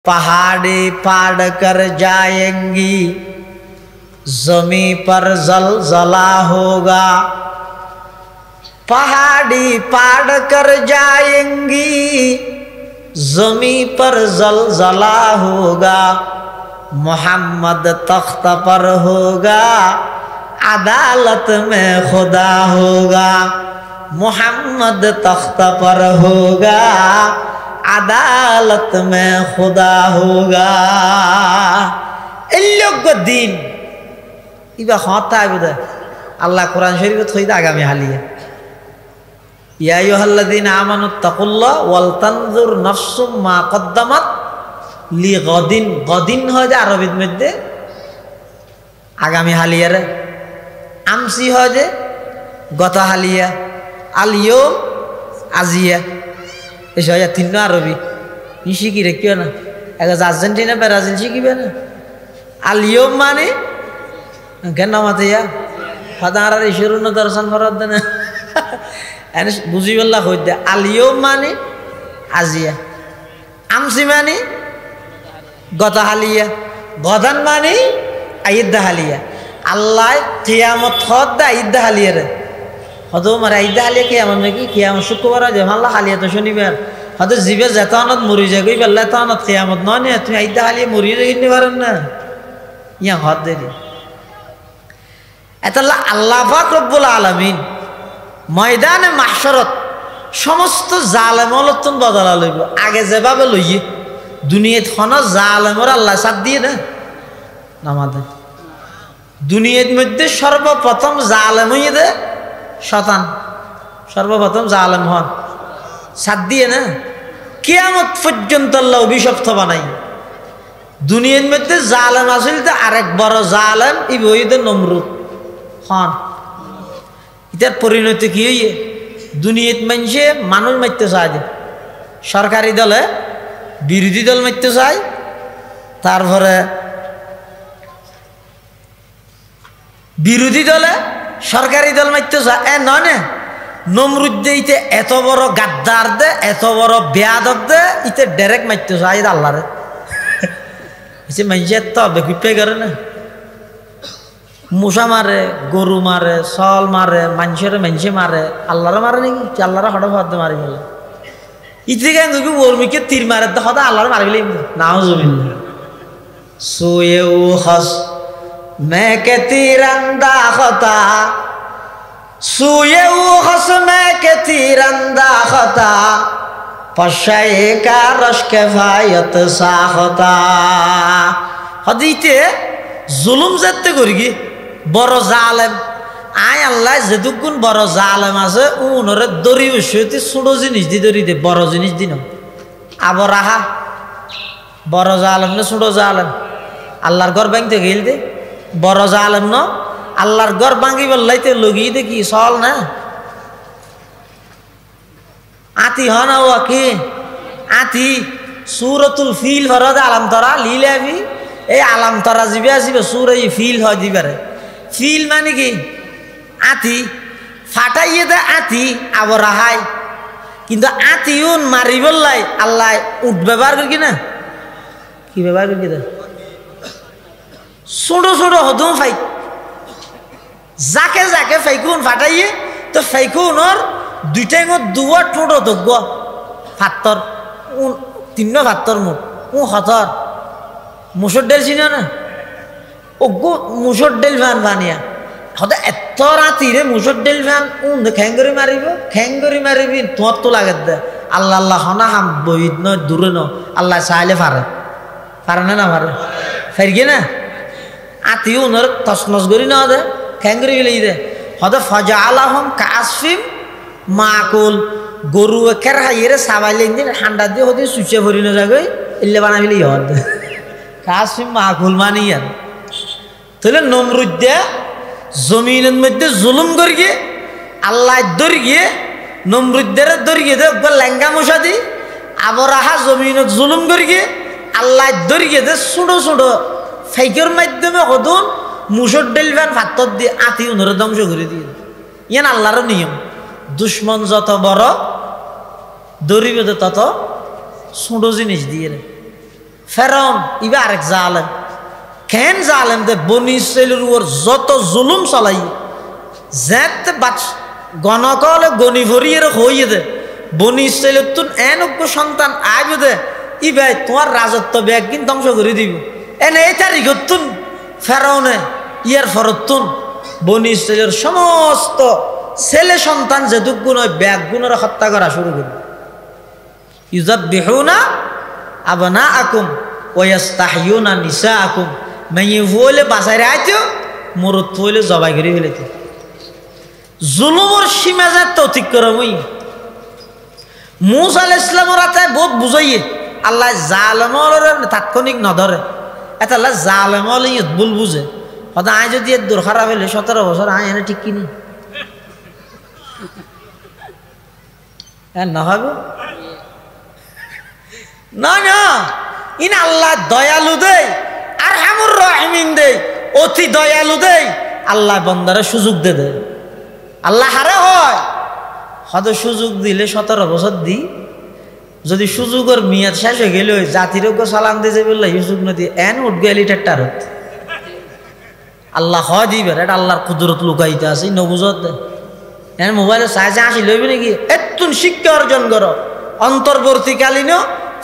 पहाड़ी फाड़ कर जाएंगी, जमी पर जलजला होगा। पहाड़ी फाड़ कर जाएंगी, जमी पर जलजला होगा। मोहम्मद तख्त पर होगा, अदालत में खुदा होगा। मोहम्मद तख्त पर होगा, अदालत में खुदा होगा। दिन इबा खाता है अल्लाह कुरान शरीफ थोड़ा आगामी हालिए या अय्युहल्लज़ीना आमानुत्तकुल्लाह वल तंजुर नफ्सुम मा कद्दामात लिगदिन। गदिन হয় যে আরবির মধ্যে আগামী হালিয়ার, আমসি হয় যে গত হালিয়া, আল ইয়ুম আজিয়া। এসব তিন আরবি শিখি রে কেউ না, এক আর্জেন্টিনা ব্রাজিল শিখিবে না। আল ইয়ুম মানে কেন মাতে ফাদার ইশরু ন দর্শন ফরদ না এনে বুঝি বললা হই দে। আল ইয়ুম মানে আজিয়া, আমসি মানে গত হালিয়া, গদান মানে আইদা হালিয়া। আল্লাহ কিয়ামত খদ দা আইদা হালিয়া রে হতো মারে আইদা হালিয়া কিয়ামত নাকি কিয়ামত শুক্রবার যে আল্লাহ হালিয়া তো শনিবার হতো জিবে যেতানত মরি যায় কই বেলা তানত কিয়ামত নয় না। তুমি আইদা হালিয়া মরি যাইতে পারেন না, ইয়া হদ দেরি এতাল্লাহ আল্লাহ পাক রব্বুল আলামিন ময়দানে মাহশরত সমস্ত জালেমলতন বদলা লইব। আগে যেভাবে লইয়ে দুনিয়াত হন জালেমর আল্লাহ সাথ দিয়ে না নামাদে। দুনিয়ার মধ্যে সর্বপ্রথম জালেম হইয়ে দে শতান, সর্বপ্রথম জালেম হন সাথ দিয়ে না। কিয়ামত পর্যন্ত আল্লাহ অভিশপ্ত বানাই। দুনিয়ার মধ্যে জালেম আসিল তো আরেক বড় জালেম ই বইতে নমরুদ হন। এটার পরিণতি কি হইয়ে দুনিয়াত মানুষে মানুষ মারতে চায়, সরকারি দলে বিরোধী দল মারতে চায়, তারপরে বিরোধী দলে সরকারি দল মারতে চায়। এ নয় না নমরুদ দে ইতে এত বড় গাদ্দার দে, এত বড় বেয়াদব দে, ইতে ডাইরেক্ট মারতে চায় আল্লাহরে। মানুষের তো বেকুপে করে না, মশা মারে, গরু মারে, সল মারে, মানুষের মানুষে মারে, আল্লাহরে মারে নাকি আল্লাহরে হঠাৎ হতে মারি গেল। ইতিকে ওর্মিকে তীর মারে তো হঠাৎ আল্লাহরে মারি গেলে নাও জমিন সোয়ে ও হস मैं के तीरंदा खता सुए उ हस मैं के तीरंदा खता पशाए का रश के फायत साखता। हदीते जुलुम जाते करी बड़ जालेम आय अल्लाह जेतुकुन बड़ जालेम आछे उनरे दरी बसते छोटो जिनिस दी दरी दे, बड़ जिनिस दिन आबर आहा बड़ जालेम ने छोटो जालेम आल्लाहर घर भांगते गेल दे। बड़ जालेम न आल्लाहर घर भांगी बल्लाइते लगिए दे कि सल ना आती ह ना वो कि आती सूरतुल फील फरद आलम तरा लीले भी ए आलम तरा जीवे आसीबे सूरा ई फील হয় দিবারে। ফিল মানে কি আতি ফাটাইয়ে দে আতি আবার রাহাই, কিন্তু আতিউন মারি বললাই আল্লাহ উঠ ব্যবহার করি না কি ব্যবহার করি দে ছোট ছোট হদম ফাই যাকে যাকে ফাইকুন ফাটাইয়ে তো ফাইকুনর দুইটাই দুয়া ঠোঁট দগ্গ ফাত্তর তিন ফাত্তর মুখ ও হতর মুসর ডেল চিনা না ওগো মুসর ডেল ভান বানিয়া হতে এত রাতিরে মুসর ডেল ভান খ্যাঙ্গরি মারিব খ্যাঙ্গরি মারিবি তোর তো লাগে দে আল্লাহ আল্লাহ হনা হাম বহিত ন দূরে ন আল্লাহ চাইলে পারে পারে না না পারে ফেরগে না আতি উনার তসনস করি না দে খ্যাঙ্গরি গেলে দে হতে ফজা আলাহম কাসফিম মাকুল গরু একের হাইয়েরে সাবাইলে দিন ঠান্ডা দিয়ে হতে সুচে ভরি না যাবে ইল্লে বানাবিলে হদ কাসফিম মাকুল মানি আর তাহলে নমরুদ দে জমিনের মধ্যে জুলুম করিয়ে আল্লাহ দরিয়ে নমরুদের দরিয়ে দে লেঙ্গা মশা দি আবার আহা জমিনত জুলুম করিয়ে আল্লাহ দরিয়ে দে ছোটো ছোটো ফাইকের মাধ্যমে হদুন মুসর ডেলভান ফাত্তর দিয়ে আতি উনরে ধ্বংস করে দিয়ে ইয়ান আল্লাহর নিয়ম। দুশ্মন যত বড় দরিবে তত ছোট জিনিস দিয়ে ফেরাউন ইবা আরেক জালেম কেন জালেম দে বনি ইসরাইলের উপর যত জুলুম চালাই যেতে বাচ গণকলে গনি ভরিয়ে হইয়ে দে বনি ইসরাইলের তুন এনজ্ঞ সন্তান আইবে দে ই ভাই তোমার রাজত্ব ব্যাগ কিন্তু ধ্বংস করে দিব এনে এই তারিখত তুন ফেরাউনে ইয়ার ফরতুন বনি ইসরাইলের সমস্ত ছেলে সন্তান যেটুকু নয় ব্যাগ গুণের হত্যা করা শুরু করবে ইউযাববিহুনা আবনাআকুম ওয়া ইস্তাহয়ুনা নিসাআকুম মাইয়ে হইলে বাঁচাই রাখতো মরত হইলে জবাই করে ফেলেছে জুলুমের সীমা যাত অতিক্রম হই মূসা আলাইহিস সালামের হাতে বহুত বুঝাইয়ে আল্লাহ জালেমর তাৎক্ষণিক নধরে এটা আল্লাহ জালেমল ভুল বুঝে হয়তো আয় যদি এর দূর খারাপ হইলে 17 বছর আয় এনে ঠিক কিনি না হবে না না ইন আল্লাহ দয়ালু দেয় আর হামুর রহিমিন দেয় অতি দয়ালু দেয় আল্লাহ বান্দারে সুযোগ দে দেয় আল্লাহ হারে হয় হয়তো সুযোগ দিলে 17 বছর দি যদি সুযোগের মেয়াদ শেষ হয়ে গেলে জাতিরজ্ঞ সালাম দিয়ে যে বললো সুযোগ না দিয়ে এন উঠ গেলি টেট্টারত আল্লাহ হয় দিবে এটা আল্লাহর কুদরত লুকাইতে আছে নবুজত দেয় এন মোবাইলে চাইছে আসি লইবি নাকি এতুন শিক্ষা অর্জন করো অন্তর্বর্তীকালীন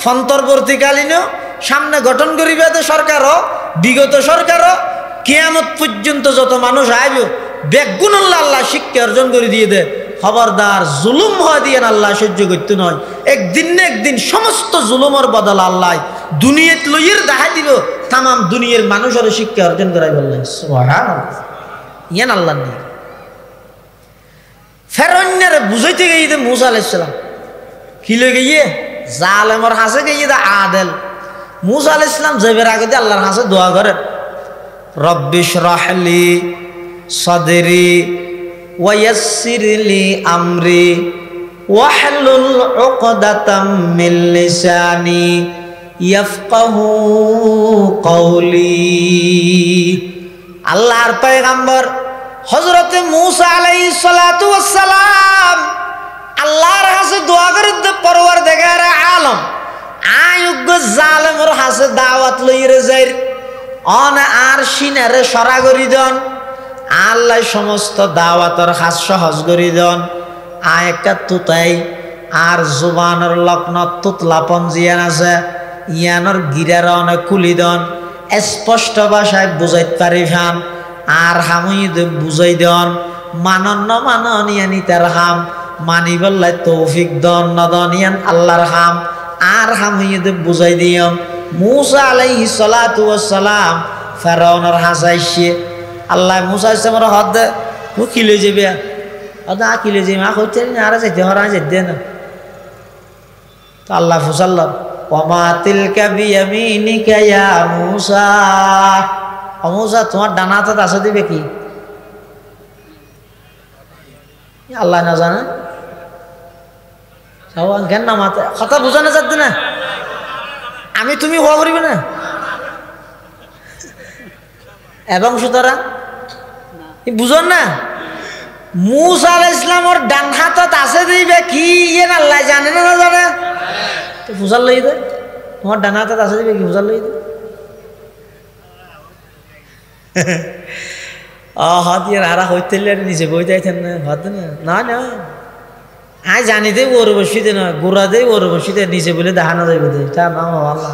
ফন্তর্বর্তীকালীন সামনে গঠন করিবে সরকারও বিগত সরকারও কিয়ামত পর্যন্ত যত মানুষ আইব বেগুন আল্লাহ শিক্ষা অর্জন করে দিয়ে দে খবরদার জুলুম হয় দিয়ে আল্লাহ সহ্য করতে নয় একদিন না একদিন সমস্ত জুলুমের বদল আল্লাহ দুনিয়াত লইয়ের দেখা দিব তাম দুনিয়ার মানুষের শিক্ষা অর্জন করাই বললেন সুবহানাল্লাহ ইয়ান আল্লাহ নিয়ে ফেরাউনের বুঝাইতে গিয়ে মূসা আলাইহিস সালাম কি লই গিয়ে জালেমর হাসে গিয়ে আদেল মূসা আলাইহিস সালাম যাইবার আগে আল্লাহর হাসে দোয়া করেন রব্বিশ রাহলি সাদরি ওয়া ইয়াসসির লি আমরি ওয়াহলুল উকদাতাম মিন লিসানি ইয়াফকাহু কওলি আল্লাহর পয়গম্বর হযরতে মূসা আলাইহিস সালাতু ওয়াস সালাম আল্লাহর কাছে দোয়া করে পরওয়ারদিগার আলম আয়ুগ জালেমের কাছে দাওয়াত লইরে যাই অন আর সিনারে সরা করি দেন আল্লাহ সমস্ত দাওয়াতের কাজ সহজ করি দেন আয় একটা তুতাই আর জুবানের লগ্ন তুতলাপন জিয়ান আছে ইয়ানোর গিরার অনেক খুলি দেন স্পষ্ট ভাষায় বুঝাইতে পারি ফান আর হামুইদ বুঝাই দেন মানন্য মাননিয়ানি তার হাম মানি বললাই তৌফিক দন নদনিয়ান আল্লাহর হাম আর হামুইদ বুঝাই দিয়ম মূসা আলাইহিস সালাতু ওয়াস সালাম ফেরাউনের হাসাইছে আল্লাহ মূসা আলাইহিস সালামের হদ ও কি লই যাবে আদা কি লই যাবে মা কইতে না আর যাইতে হরা যাইতে না তো আল্লাহ ফুসাল্লাহ ওমা তিলকা বিয়ামিনিকা ইয়া মূসা ও মূসা তোমার ডানা হাতে আছে দিবে কি আল্লাহ না জানে সব জ্ঞান না মাতে কথা বুঝানো যাচ্ছে না আমি তুমি হওয়া করিবে না এবং সুতরাং বুঝন না মূসা আলাইহিস সালামের ডান হাতত আছে দিবে কি ইয়ে আল্লাহ জানে না জানে তো বুঝার লই দে তোমার ডান হাতত আছে দিবে কি বুঝার লই দে হাতিয়ার হারা হইতে নিজে বই যাইতেন না ভাত না না আই জানি দে ওর বসিতে না গোড়া দে ওর বসিতে নিজে বলে দেখানো যাইবে দে তা নাম আল্লাহ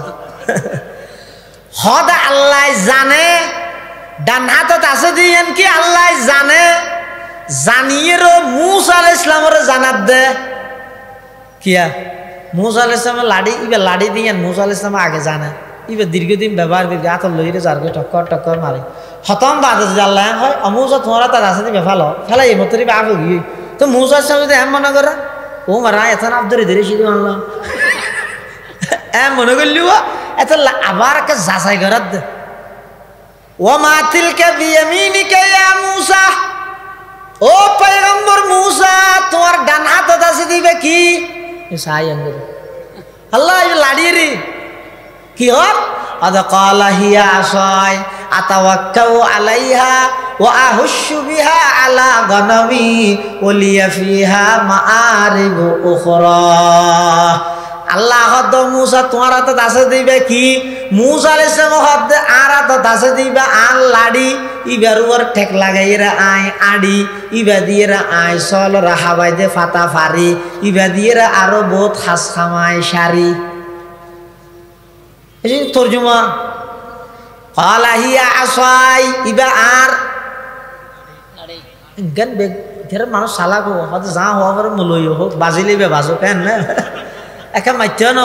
হদ আল্লাহ জানে ডান হাতত আছে দিয়েন কি আল্লাহ জানে জানিয়েরও মূসা আলাইহিস সালামের জানাত দে কিয়া মূসা আলাইহিস সালামের লাড়ি ইবে লাড়ি দিয়েন মূসা আলাইহিস সালাম আগে জানে ইবে দীর্ঘদিন ব্যবহার করি আতর লইরে যারকে টক্কর টক্কর মারে খতম বাদে যে আল্লাহ হয় অমূসা তোমার তার আছে দিবে ভালো ফেলাই এই মতরি বাপ গিয়ে তো মূসা আলাইহিস সালাম যদি এম মনে করে ও মারা এতন আব্দুরি ধরে শিখে আনলাম এম মনে করলিও এত আবার একটা যাচাই করার দে ওমা তিলকা বিয়ামিনিকা ইয়া মূসা ও পয়গম্বর মূসা তোমার ডান হাতত আছে দিবে কি সাই আঙ্গুর আল্লাহ লাড়িয়ে রে কি হল আদা ক্বালা হিয়া আসাই আতাওয়াক্কাউ আলাইহা ওয়া আহুশু বিহা আলা গনামি ওয়া লিয়া ফিহা মাআরিবু উখরা আল্লাহ হদ মুসা তোমার হাতত আছে দিবে কি মুসা আলাইহিস সালাম হদ আর হাতত আছে দিবে আল লাড়ি ইবার উপর ঠেক লাগাইরা আই আড়ি ইবা দিয়েরা আই সল রাহাবাই দে ফাতা ফারি ইবা দিয়েরা আরো বহুত হাস খামাই শাড়ি এই তরজমা ক্বালা হিয়া আসাই ইবা আর গান বেগ ধের মানুষ সালাক হদ যা হওয়া করে মুলই হোক বাজিলিবে বাজো কেন না একা মাইতে না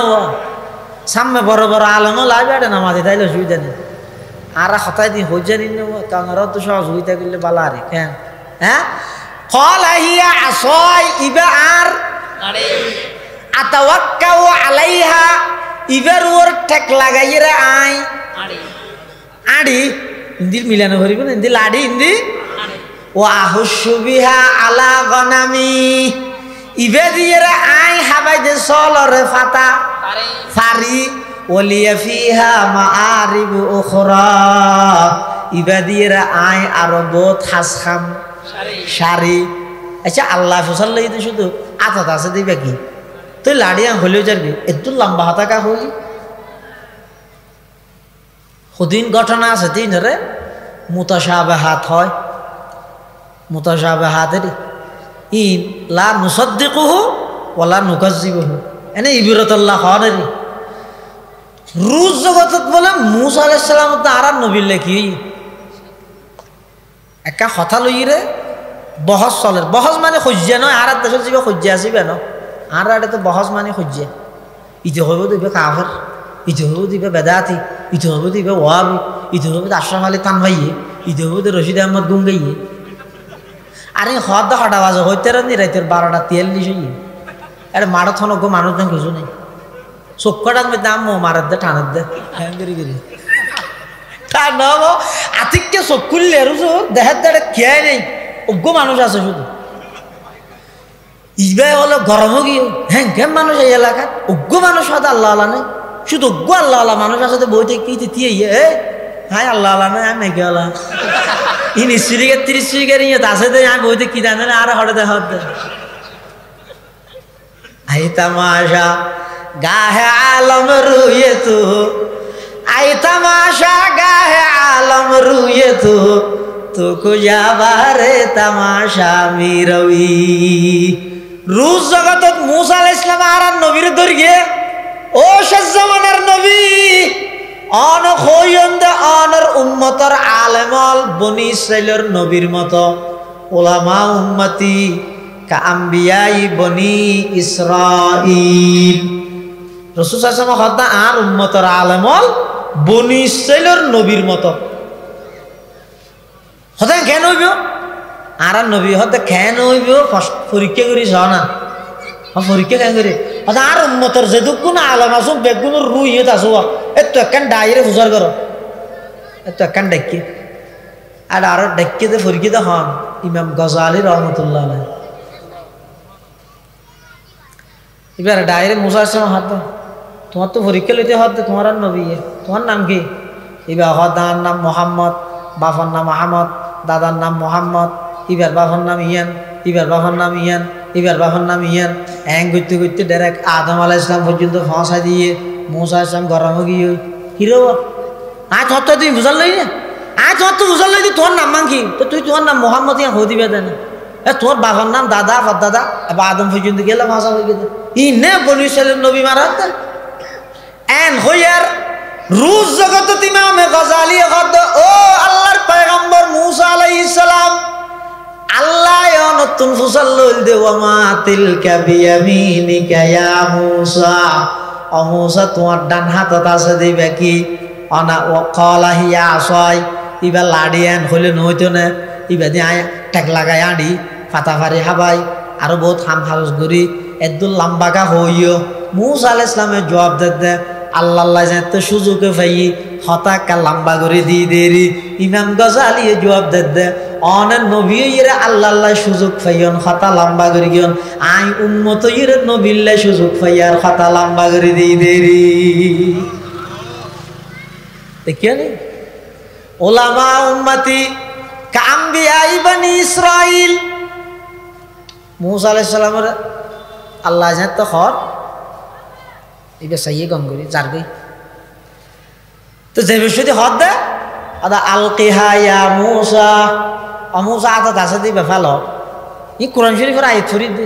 সামনে বড় বড় আলমও লাগবে না মাঝে তাইলে অসুবিধা নেই আর হতাই দিন হয়ে জানি কারণ ওরা তো সহযোগিতা করলে বালা আরে কেন হ্যাঁ ক্বালা হিয়া আসাই ইবা আর আতাওয়াক্কাউ আলাইহা ইবার ওর ঠেক লাগাইরা আই আড়ি হিন্দি মিলানো করিব না হিন্দি লাড়ি হিন্দি ও আহুসু বিহা আলা গনামি ইবে দিয়েরা আই হাবাই দে সলরে ফাতা ফারি ওলিয়া ফিহা মাআরিব উখরা ইবে দিয়েরা আই আরো বহুত হাসখাম শাড়ি আচ্ছা আল্লাহ ফসল লাগি শুধু আতাত আছে দিবে কি তুই লাড়িয়া হলেও যাবি একটু লম্বা হাতাকা হই হুদিন ঘটনা আছে তিনরে মুতাশাবাহাত হয় মুতাশাবাহাতের ইন লা নুসাদ্দিকুহু ওয়ালা নুকাজ্জিবুহু এনে ইবরাতুল্লাহ খানের রুজ জগতত বলে মুসা আলাইহিস সালাম তো আর নবী লেখি একা কথা লইরে বহস চলে বহস মানে খুঁজে নয় আর দেশের জীবে খুঁজে আসিবে ন আর আড়ে তো বহস মানে খুঁজে ইতে হইব দিবে কাফের ইতে হইব দিবে বেদাতি ইতে হইব দিবে ওয়াবি ইতে হইব আশরাফ আলী তানভাইয়ে ইতে হইব রশিদ আহমদ গুঙ্গাইয়ে আরে হদ হটা বাজে হইতে নি রাইতের 12টা 43 হইয়ে আরে মারাথন গো মানুষজন কিছু নেই চক্ষটার মধ্যে আম্মু মারার দে টানার দে হ্যাঁ গিরি গিরি টানাব আতিককে চক্ষুললে রুজু দেখার দেড়ে খেয়াই নেই অজ্ঞ মানুষ আছে শুধু ইবে হলো গরমও গিয়ে হ্যাঁ কেম মানুষ এই এলাকায় অজ্ঞ মানুষ হয়তো আল্লাহ আল্লাহ নেই শুধু অজ্ঞ আল্লাহ আল্লাহ মানুষ আছে বইতে কি দিয়ে হ্যাঁ আল্লাহ আল্লাহ নেই আমি মেঘে আল্লাহ ইনি সিরিকে 30 সিরিকের ইয়ে আছে দে আমি বইতে কি জানে না আর হঠাৎ দেখা দে আই তামাশা গাহে আলম রুয়ে তু আই তামাশা গাহে আলম রুয়ে তু কুজাবারে তামাশা মিরবি রুজ জগতত মুসা আলাইহিস সালাম আর নবীর দরগে ও শেষ জামানার নবী অন খয়ন্দে অনর উম্মতর আলেমল বনি ইসরাইলের নবীর মতো উলামা উম্মতি কা আম্বিয়াই বনি ইসরাইল রাসূল সাল্লাল্লাহু আলাইহি ওয়াসাল্লাম আর উম্মতর আলেমল বনি ইসরাইলের নবীর মতো হতে কেন হইব আর নবী হতে কেন হইব পরীক্ষা করি না পরীক্ষা কেন করি আর উম্মতর যেটুকু না আলম আসো বেগুনের রুইত আসো এত একখান ডাইরে ফুসার করো এত একখান ডাক্কি আর আরো ডাক্কিতে পরীক্ষিত হন ইমাম গজালি রহমতুল্লাহ আলাইহি এবার ডাইরে মুসা আলাইহিস সালাম হাত তোমার তো পরীক্ষা লইতে হাত তোমার আর নবী তোমার নাম কি এবার হদার নাম মোহাম্মদ বাবার নাম আহমদ দাদার নাম মোহাম্মদ ইবার বাবার নাম ইয়ান ইবার বাবার নাম ইয়ান ইবার বাবার নাম ইয়ান হ্যাং করতে করতে ডাইরেক্ট আদম আলাইহিস সালাম পর্যন্ত ফাঁসা দিয়ে মুসা আলাইহিস সালাম গরম গিয়ে হিরো আজ হত তুই বুঝাল লই না আজ হত বুঝাল লই তোর নাম মাংকি তো তুই তোমার নাম মোহাম্মদ ইয়া হো দিবে দেন তোর বাবার নাম দাদা দাদা এবার আদম পর্যন্ত গেলে ফাঁসা হয়ে গেছে ই নে বনি ইসরাইলের নবী মারা এন হইয়ার রুজ জগত ইমামে গজালি কত ও আল্লাহর পয়গম্বর মুসা আলাইহিস সালাম আল্লাহ নতুন ফুসাল লইল দে ওমা তিলকা বিয়ামিনিকা ইয়া মুসা ও মুসা তোমার ডান হাতত আছে দিবে কি অনা ও ক্বালা হিয়া আসাই ইবা লাড়িয়ান হইলে নইতো না ইবা দি আয় টেক লাগাই আড়ি ফাতাফারি হাবাই আরো বহুত হাম হাউস গরি এদুল লম্বাকা হইও মুসা আলাইহিস সালামের জবাব দে আল্লাহ আল্লাহ তো সুযোগে পাই হতাকা লম্বা করে দিয়ে দেরি ইমাম গজালি জবাব দে অনেক নবী ইরে আল্লাহ আল্লাহ সুযোগ পাইয়ন হতা লম্বা করে গিয়ন আই উম্মত ইরে নবিল্লা সুযোগ পাইয়ার হতা লম্বা করে দিয়ে দেরি দেখিও নি উলামা উম্মতি কাম্বিয়া বনি ইসরাইল মুসা আলাইহিস সালামের আল্লাহ জানত খর এবার সাইয়ে গম করি যার গই তো যে বিষয়টি হদ দে আদা আলকিহা ইয়া মূসা অমূসা আতা দাসে দিবে ফেলো ই কোরআন শরীফের আয়াত শরীফ দি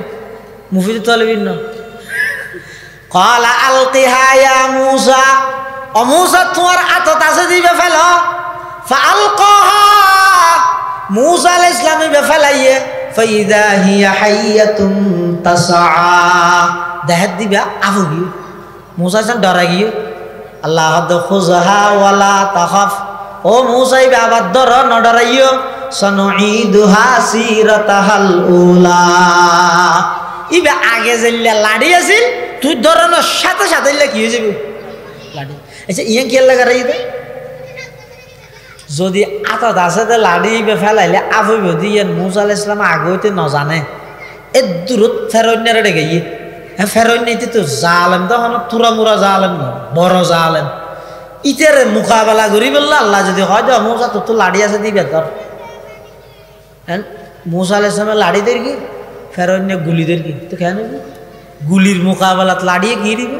মুফিদ তালিবিন না قال القها يا موسى وموسى তোমার আতা দাসে দিবে ফেলো فالقاها موسى আলাইহিস সালাম দিবে ফেলাইয়ে فاذا هي حيه تسعى দেখাত দিবে আফুগি موسى সান ডরা গিয়ে আল্লাহ হাদ খুযহা ওয়ালা তাখাফ ও মুসা ইবে আবার ডর ন ডরাইও সনুঈদুহা সিরাতাহাল উলা ইবে আগে জেল্লা লাড়ি আছিল তুই ডরানোর সাথে সাথে কি হয়ে যাবে লাড়ি আচ্ছা ইয়া কি লাগা রাইতে যদি আতা দাসেতে লাড়ি ইবে ফেলাইলে আফইব দিয়ে মুসা আলাইহিস সালাম আগে হইতে ন জানে এ দূরত ফেরইনারে ডেগে হ্যাঁ ফেরইনাইতে তো জালেম তখন তুরা মুরা জালেম না বড় জালেম ইতারে মোকাবেলা করি বললা আল্লাহ যদি হয় তো মৌসা তো লাড়ি আছে দিবে তোর হ্যাঁ মৌসা আলাইহিস সালামের লাড়ি দের কি ফেরইনে গুলি দের কি তো কেন গুলির মোকাবেলাত লাড়িয়ে কি দিব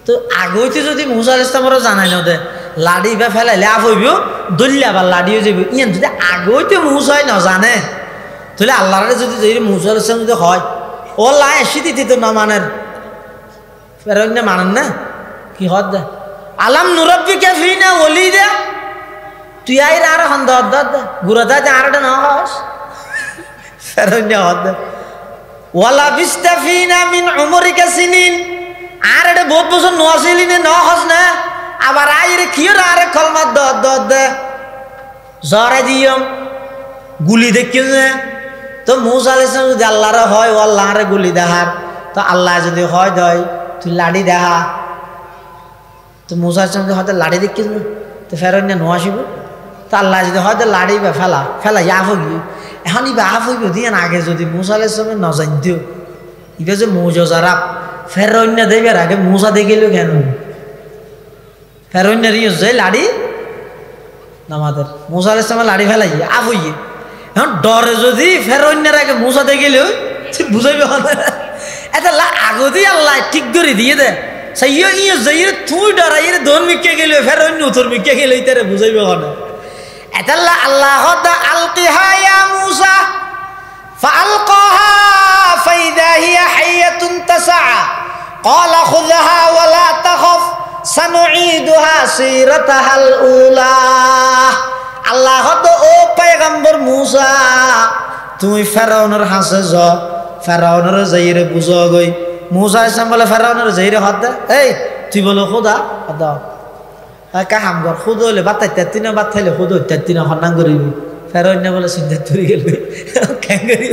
তো আগে হইতে যদি মৌসা আলাইহিস সালামেরও জানাই না দে লাড়ি বা ফেলাইলে আফ হইব দলিয়া আবার লাড়িও যাবে ইয়ান যদি আগে হইতে মৌসাই না জানে তাহলে আল্লাহরে যদি মৌসা আলাইহিস সালাম যদি হয় ও লা এসে দিতে তো না মানেন ফেরইনে মানেন না কি হদ দে আলাম নুরাব্বিকা ফিনা ওয়ালিদা তুই আইর আর হন্দ হদ গুরদা যে আরটা না হস ফেরইনে হদ ওয়ালা বিস্তাফিনা মিন উমরিকা সিনিন আর এটা বহুত বছর নছিলি নে ন হস না আবার আইরে কিয়র আরে কলমা দদ জরে দিয়ম গুলি দেখিও না তো মূসা আলাইহিস সালাম যদি আল্লাহর হয় ও আল্লাহরে গুলি দেহার তো আল্লাহ যদি হয় দয় তুই লাড়ি দেহা তো মূসা আলাইহিস সালাম হয়তো লাড়ি দেখিস না তো ফেরইনে ন আসিব তো আল্লাহ যদি হয়তো লাড়ি বা ফেলা আফ গিয়ে এখন ইবা আফ হইব দিয়ে আগে যদি মূসা আলাইহিস সালাম ন জানতেও ইবা যে মুজজারা ফেরইনে দেবে আগে মূসা দেখিল কেন ফেরইনে রিও যে লাড়ি নামাদের মূসা আলাইহিস সালাম লাড়ি ফেলাই আফ হইয়ে এখন ডরে যদি ফেরইনের আগে মূসা দেখিল বুঝাইবে এটা আগতি আল্লাহ ঠিক করে দিয়ে দে সাইয়ো ইয়ে যাইরে তুই ডরা ইরে দন মিকে গেল ফেরইন উতর মিকে গেল ইতারে বুঝাইবে না এটা আল্লাহ দা আলকিহা ইয়া মূসা ফাআলকাহা ফাইদা হিয়া হাইয়াতুন তাসআ قال خذها ولا تخف سنعيدها سيرتها الاولى আল্লাহ তো ও পয়গম্বর মূসা তুই ফেরাউনের হাসে যাও ফেরাউনের যাইরে বুঝো গই মূসা আলাইহিস বলে ফেরাউনের যাইরে হদ এই তুই বলো খোদা হদ কা হাম গর খুদ হলে বাতাই তিনা বাত খাইলে খুদ তিনা হন্নাং করিবি ফেরাউন বলে সিদ্ধা তুই গেল কেন করি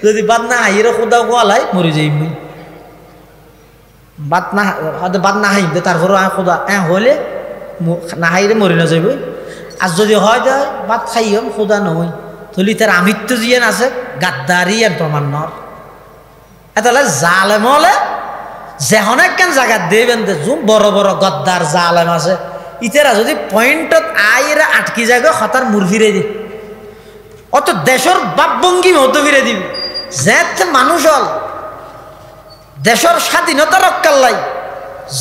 যদি বাত না হাইরে খোদা গোয়ালাই মরি যাইবি বাত না হয়তো বাত না হাইবে তারপর খোদা হলে না হাইরে মরি না যাইব আর যদি হয় যায় বাত খাইম খোদা নয় তাহলে তার আমিত্ব জিয়ান আছে গাদ্দারি আর প্রমাণ নর তাহলে জালেম হলে যেহন একখান জায়গা দেবেন জুম বড় বড় গদ্দার জালেম আছে ইতারা যদি পয়েন্টত আইরা আটকি যাবে হতার মুর ফিরে দি অত দেশের বাপভঙ্গি মতো ফিরে দিবি যেতে মানুষ হল দেশের স্বাধীনতা রক্ষার লাই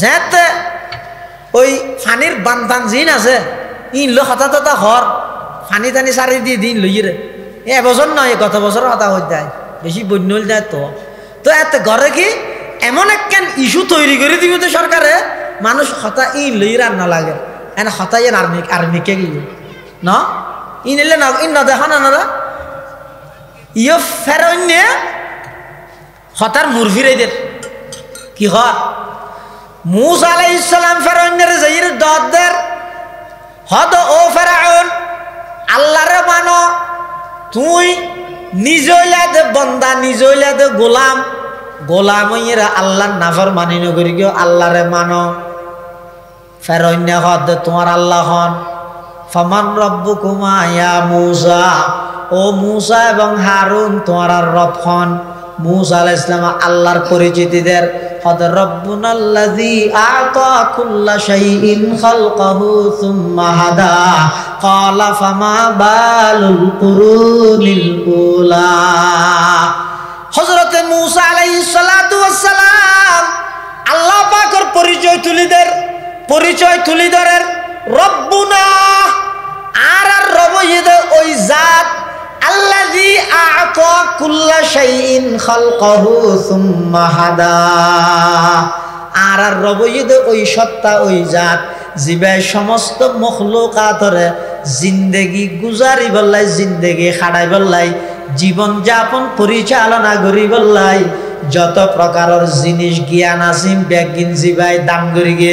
যেতে ওই ফানির বান্ধান জিন আছে ইন লো হতা তথা হর ফানি টানি সারি দিয়ে দিন লইরে এবছর নয় গত বছর হতা হয়ে যায় বেশি বন্য হল যায় তো এত ঘরে কি এমন একখান ইস্যু তৈরি করে দিবে তো সরকারে মানুষ হতা ইন লই রান্না লাগে এনে হতা ইন আর্মিকে গিয়ে ন ইন এলে না ইন দেখা না না ইয়ে ফেরন্যে হতার মুর ফিরাইদের কি হয় মূসা আলাইহিস সালাম ফেরন্যের যাইরে দদের হদ ও ফেরাউন আল্লাহরে মানো তুই নিজইলা দে বন্দা নিজইলা দে গোলাম গোলাম হইরা আল্লাহর নাফরমানি নগরি গিয়ে আল্লাহরে মানো ফেরৌন হদ তোমার আল্লাহ হন ফামান রব্বুকুমা ইয়া মূসা ও মূসা এবং হারুন তোমার রব হন মূসা আলাইহিস সালাম আল্লাহর পরিচিতি দের হদ রব্বুনাল্লাযী আ'তা কুল্লা শাইইন খালকাহু সুম্মা হাদা ক্বালা ফামা বালুল কুরুনিল উলা হযরত মূসা আলাইহিস সালাতু ওয়াস সালাম আল্লাহ পাকের পরিচয় তুলি ধরের রব্বুনা আর রব ইদে ওই জাত আল্লাযী আ'তা কুল্লা শাইইন খালকাহু সুম্মা হাদা আর রব ইদে ওই সত্তা ওই জাত জিবাই সমস্ত মখলুকাতরে জিন্দেগি গুজারি বললাই জিন্দেগি খাড়াই বললাই জীবন যাপন পরিচালনা করি বললাই যত প্রকারের জিনিস জ্ঞান আসিম ব্যাগিন জিবাই দাম করি গে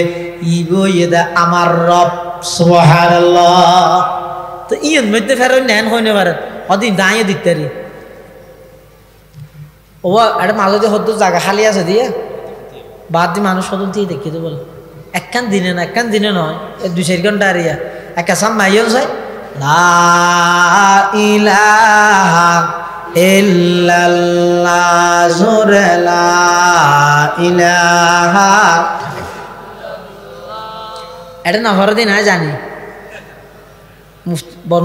ইবো ইদা আমার রব সুবহানাল্লাহ। তো ইয়ের মধ্যে ফের নেন হইনে পারে অদি দাঁড়িয়ে দিতে রি ও একটা মাঝে হতো জায়গা খালি আছে দিয়ে বাদ দিয়ে মানুষ সদন দিয়ে দেখি তো বলে একখান দিনে নয় 2-4 ঘন্টা আরিয়া একটা সাম মাইও যায় লা ইলাহা ইল্লাল্লাহ জোরে লা ইলাহা এটা না ভরা দিন হয় জানি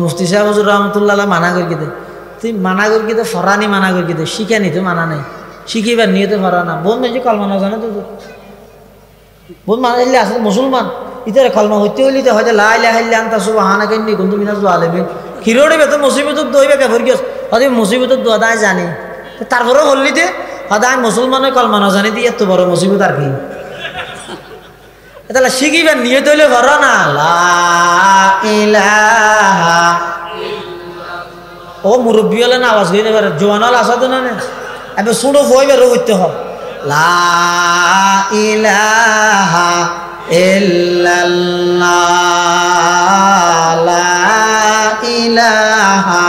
মুফতি সাহেব হুজুর রহমতুল্লাহ মানা করি দে তুই মানা করি দে ফরানি মানা করি দে শিখে নি তো মানা নেই শিখিবার নিয়ে তো ফরা না বোন মেজি কলমা না জানে তো বোন মানা দিলে আসলে মুসলমান ইতারে কলমা হইতে হইলে তো হয়তো লা ইলাহা ইল্লা আনতা সুবহানাকা ইন্নী কুনতু মিনাজ জালিমিন হিরোড়ে বেতো মুসিবত দইবে কে ভরি গেছ হয়তো মুসিবত দোয়া দায় জানি তারপরে হল্লি দে হয়তো মুসলমানের কলমা না জানি দিয়ে এত বড় মুসিবত আর কি তাহলে শিখিবার নিয়ে তৈলে ভরা না লা ইলাহা ও মুরব্বী হলে না আওয়াজ হইতে পারে জোয়ান হল আসা তো না এবার শুনো ভয় বেরো করতে হয় লা ইলাহা ইল্লাল্লাহ লা ইলাহা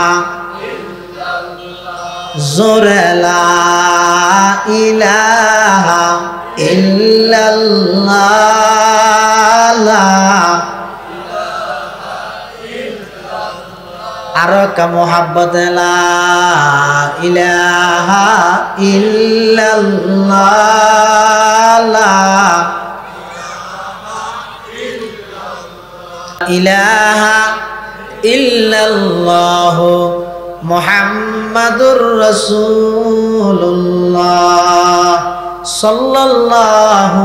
জোরে লা ইলাহা ইল্লাল্লাহ আরো কা মোহাব্বত লা ইলাহা ইল্লাল্লাহ ইলাহা ইল্লাল্লাহ মুহাম্মাদুর রাসূলুল্লাহ সাল্লাল্লাহু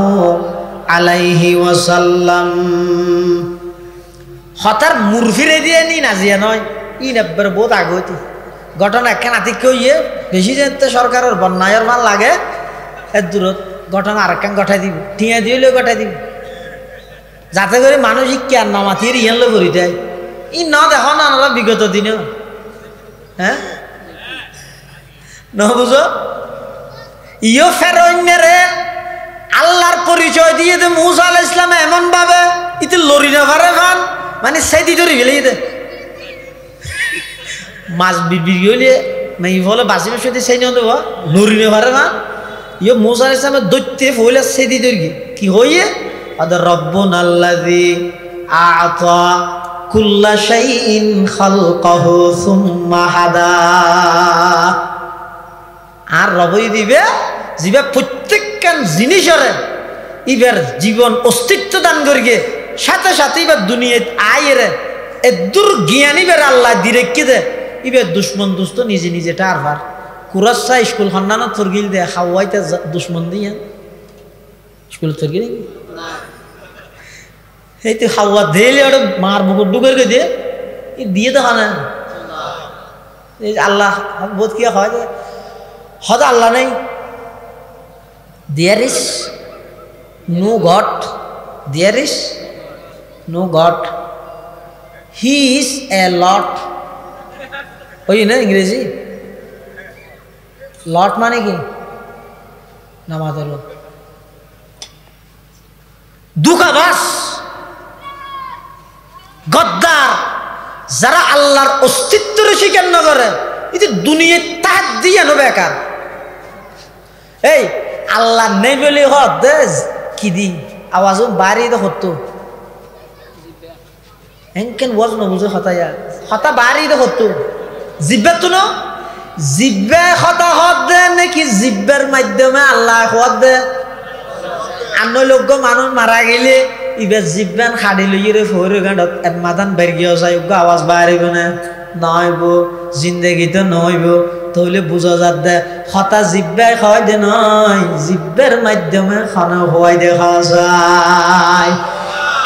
আলাইহি ওয়াসাল্লাম হতার মুরফিরে দিয়ে নি নাজিয়া নয় ই নেব্বার বহুত আগতি ঘটনা একখান আতিক ইয়ে বেশি যেতে সরকারের বন্যায়ের মান লাগে এর দূরত ঘটনা আরেকখান গঠাই দিব ঠিয়া দিলেও গঠাই দিব যাতে করে মানুষ কেয়ার নামাতির ইয়ানলে ভরি দেয় ই ন দেখো না নালা বিগত দিনেও হ্যাঁ ন বুঝো ইও ফেরোইনেরে আল্লাহর পরিচয় দিয়ে দে মুসা আলাইহিস সালাম এমন ভাবে ইতে লরি না পারে খান মানে সেদি ধরে গেলে দে মাছ বিবির গেলে মানে বলে বাসি সাথে সেই নিয়ে দেবো লরি না পারে খান ইও মুসা আলাইহিস সালামের দৈত্যে ফইলা সেদি ধরে কি হইয়ে আদা রব্বুনাল্লাযী আ'তা কুল্লা শাইইন খালকাহু সুম্মা হাদা আর রবই দিবে জিবে প্রত্যেকখান জিনিসের ইবার জীবন অস্তিত্ব দান করিগে সাথে সাথে এবার দুনিয়ায় আয়ের এদুর জ্ঞানী বের আল্লাহ দিরেকে দে ইবার দুশ্মন দুষ্ট নিজে নিজে টার ভার কুরাসা স্কুল খন্ডানো থরগিল দে হাওয়াইতে দুশ্মন দিয়ে স্কুল থরগিল এই তো হাওয়া দিলে ওটা মার বুকুর ডুবের গে দিয়ে দিয়ে তো হয় না আল্লাহ বোধ কি হয় হয়তো আল্লাহ নেই there is no God there is no God he is a Lord ওই না ইংরেজি লর্ড মানে কি নামাজের লোক দুঃখাবাস গদ্দার যারা আল্লাহর অস্তিত্বের স্বীকার না করে এটা দুনিয়ায় তার দিয়ে নো বেকার এই আল্লাহ নেই বলে দে কি দি আওয়াজ বাড়ি হতো হেন ওয়াজ না বুঝে হতায়া হতা বাড়ি হতো জিব্বে তো না জিব্বে হতা হত দে নাকি জিব্বের মাধ্যমে আল্লাহ হত দে আন্ন লোক মানুষ মারা গেলে ইবে জিব্বান খাড়ি লইয়ে ফোরে গাঁডত মাদান বেরিয়ে যায় আওয়াজ বাড়িব না নইব জিন্দগি তো নইব তাহলে বুঝা যাত দে হতা জিব্বাই খাওয়াই দে নয়, জিব্বের মাধ্যমে খানা হওয়াই দেখা যায়।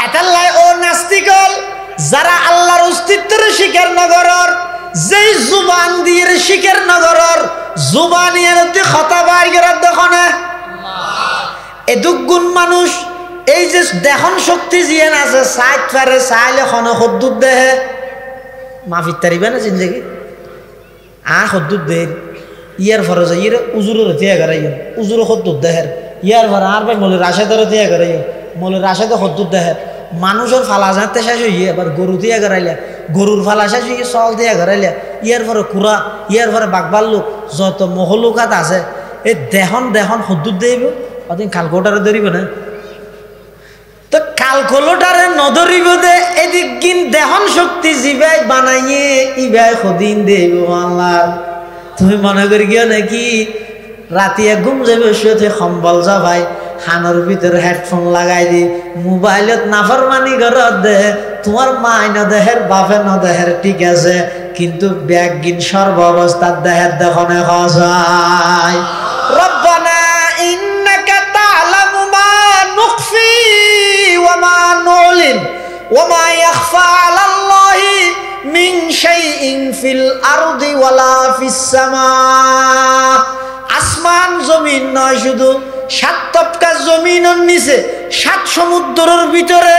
এটালাই ও নাস্তিকল যারা আল্লাহর অস্তিত্বের স্বীকার নগরর, যেই জুবান দিয়ে স্বীকার নগরর, জুবানিয়ার হতা বাইর দেখো না এদুগুণ মানুষ এই যে দেহন শক্তি জিয়ান আছে সাইড পারে চাইলে খন সদ্দুর দেহে মাফির তারিবে না জিন্দগি সদ্দুর দেহ ইয়ার ফরে যায় ইয়ে উজুরের হতিয়া গড়াই উজুর সদ্দুর দেহের ইয়ার ফরে আর ভাই মলের রাশেদের হতিয়া গড়াই মলের রাশেদে সদ্দুর দেহের মানুষের ফালা যাতে শেষ হইয়ে এবার গরু দিয়া গড়াইলা গরুর ফালা শেষ হইয়ে চল দিয়া গড়াইলা ইয়ার ফরে কুড়া ইয়ার ফরে বাঘবার লোক যত মহলুকাত আছে এই দেহন দেহন সদ্দুর দেব ওদিন কালকোটারে ধরিব না তো কালকোটারে নধরিব দে এদিক গিন দেহন শক্তি জিবাই বানাইয়ে ইবাই সদিন দেব আল্লাহ। তুমি মনে করি গিয়ে নাকি রাতিয়া ঘুম যাবে শুয়ে সম্বল যা ভাই হানোর ভিতরে হেডফোন লাগাই দি মোবাইলত নাফরমানি ঘরত দে তোমার মাই নদেহের বাপে নদেহের ঠিক আছে কিন্তু ব্যাগ গিন সর্ব অবস্থার দেহের দেখনে যায়। রব্বানা ইন্নাকা তা'লামু মা নুখফি ওয়া মা নু'লিন ওয়া মা ইয়াখফা 'আলাল্লাহি মিন শাইইন ফিল আরদি ওয়ালা ফিস সামা। আসমান জমিন নয় শুধু সাত তপকা জমিনের নিচে সাত সমুদ্রের ভিতরে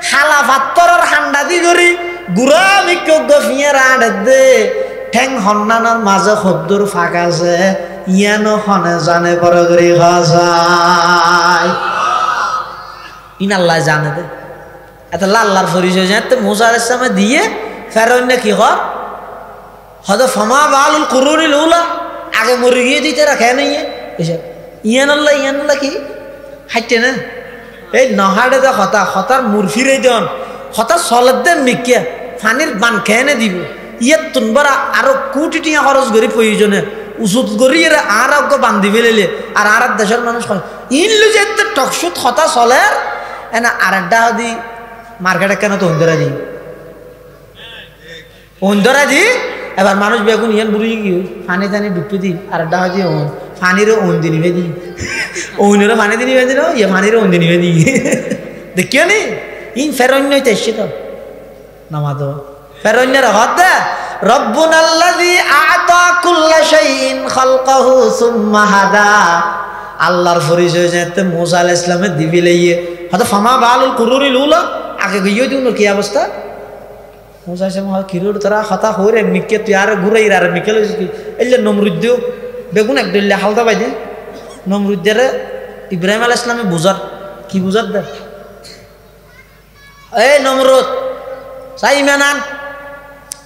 হালা পাত্তরের হান্ডাদি করি গুড়া বিজ্ঞ ফিয়ার আড়ে দে ঠেং হন্নানোর মাঝে খদ্দুর ফাঁক আছে ইয়ানো হনে জানে পরে করি যায় ইন আল্লাহ জানে দে এত লাল্লার পরিচয় জানতে মুসা আলাইহিস সালামে দিয়ে ফেরৌন কি কর হয়তো ফমা বালুল কুরুনিল উলা আগে মরে গিয়ে দিতে রাখে নাই এসব ইয়ান কি হাইটে না এই নহাড়ে দে হতার মুরফিরে দেন হতা চলের দেন মিকিয়া ফানির বান খেয়ে নে দিব ইয়াত তুনবার আরো কোটি টিয়া খরচ করি প্রয়োজনে উচুত করি এর আর বান্ধি ফেলেলে আর দেশের মানুষ ইনলু যে টকসুত হতা চলে এনা আর একটা দি মার্কেটে কেন তো অন্ধরা দি এবার মানুষ বেগুন ইয়ান বুড়ি কি ফানি টানি ডুবতে দি আর একটা হয় যে ফানিরও ওন দিন দি ওনেরও ফানি দিন বেঁধে না ইয়ে ফানিরও ওন দিন দি দেখিও নি ইন ফেরন্য এসছে তো নামা তো ফেরন্যের হদ রব্বুনাল্লাযী আ'তা কুল্লা শাইইন খালকাহু সুম্মা হাদা। আল্লাহর পরিচয় জানতে মুসা আলাইহিস সালামের দিবি লইয়ে হয়তো ফামা বালুল কুরুনিল উলা আগে গিয়ে দিন কি অবস্থা মুসা আলাইহিস সালাম কিরুর তারা হতা হইরে মিকে তুই আর ঘুরাই আর মিকে লইছিস কি এলে নমরুদ বেগুন এক ডলে হালদা পাই দে নমরুদের ইব্রাহিম আলাইহিস সালামে বুঝার কি বুঝার দে এই নমরুদ চাই ইমানান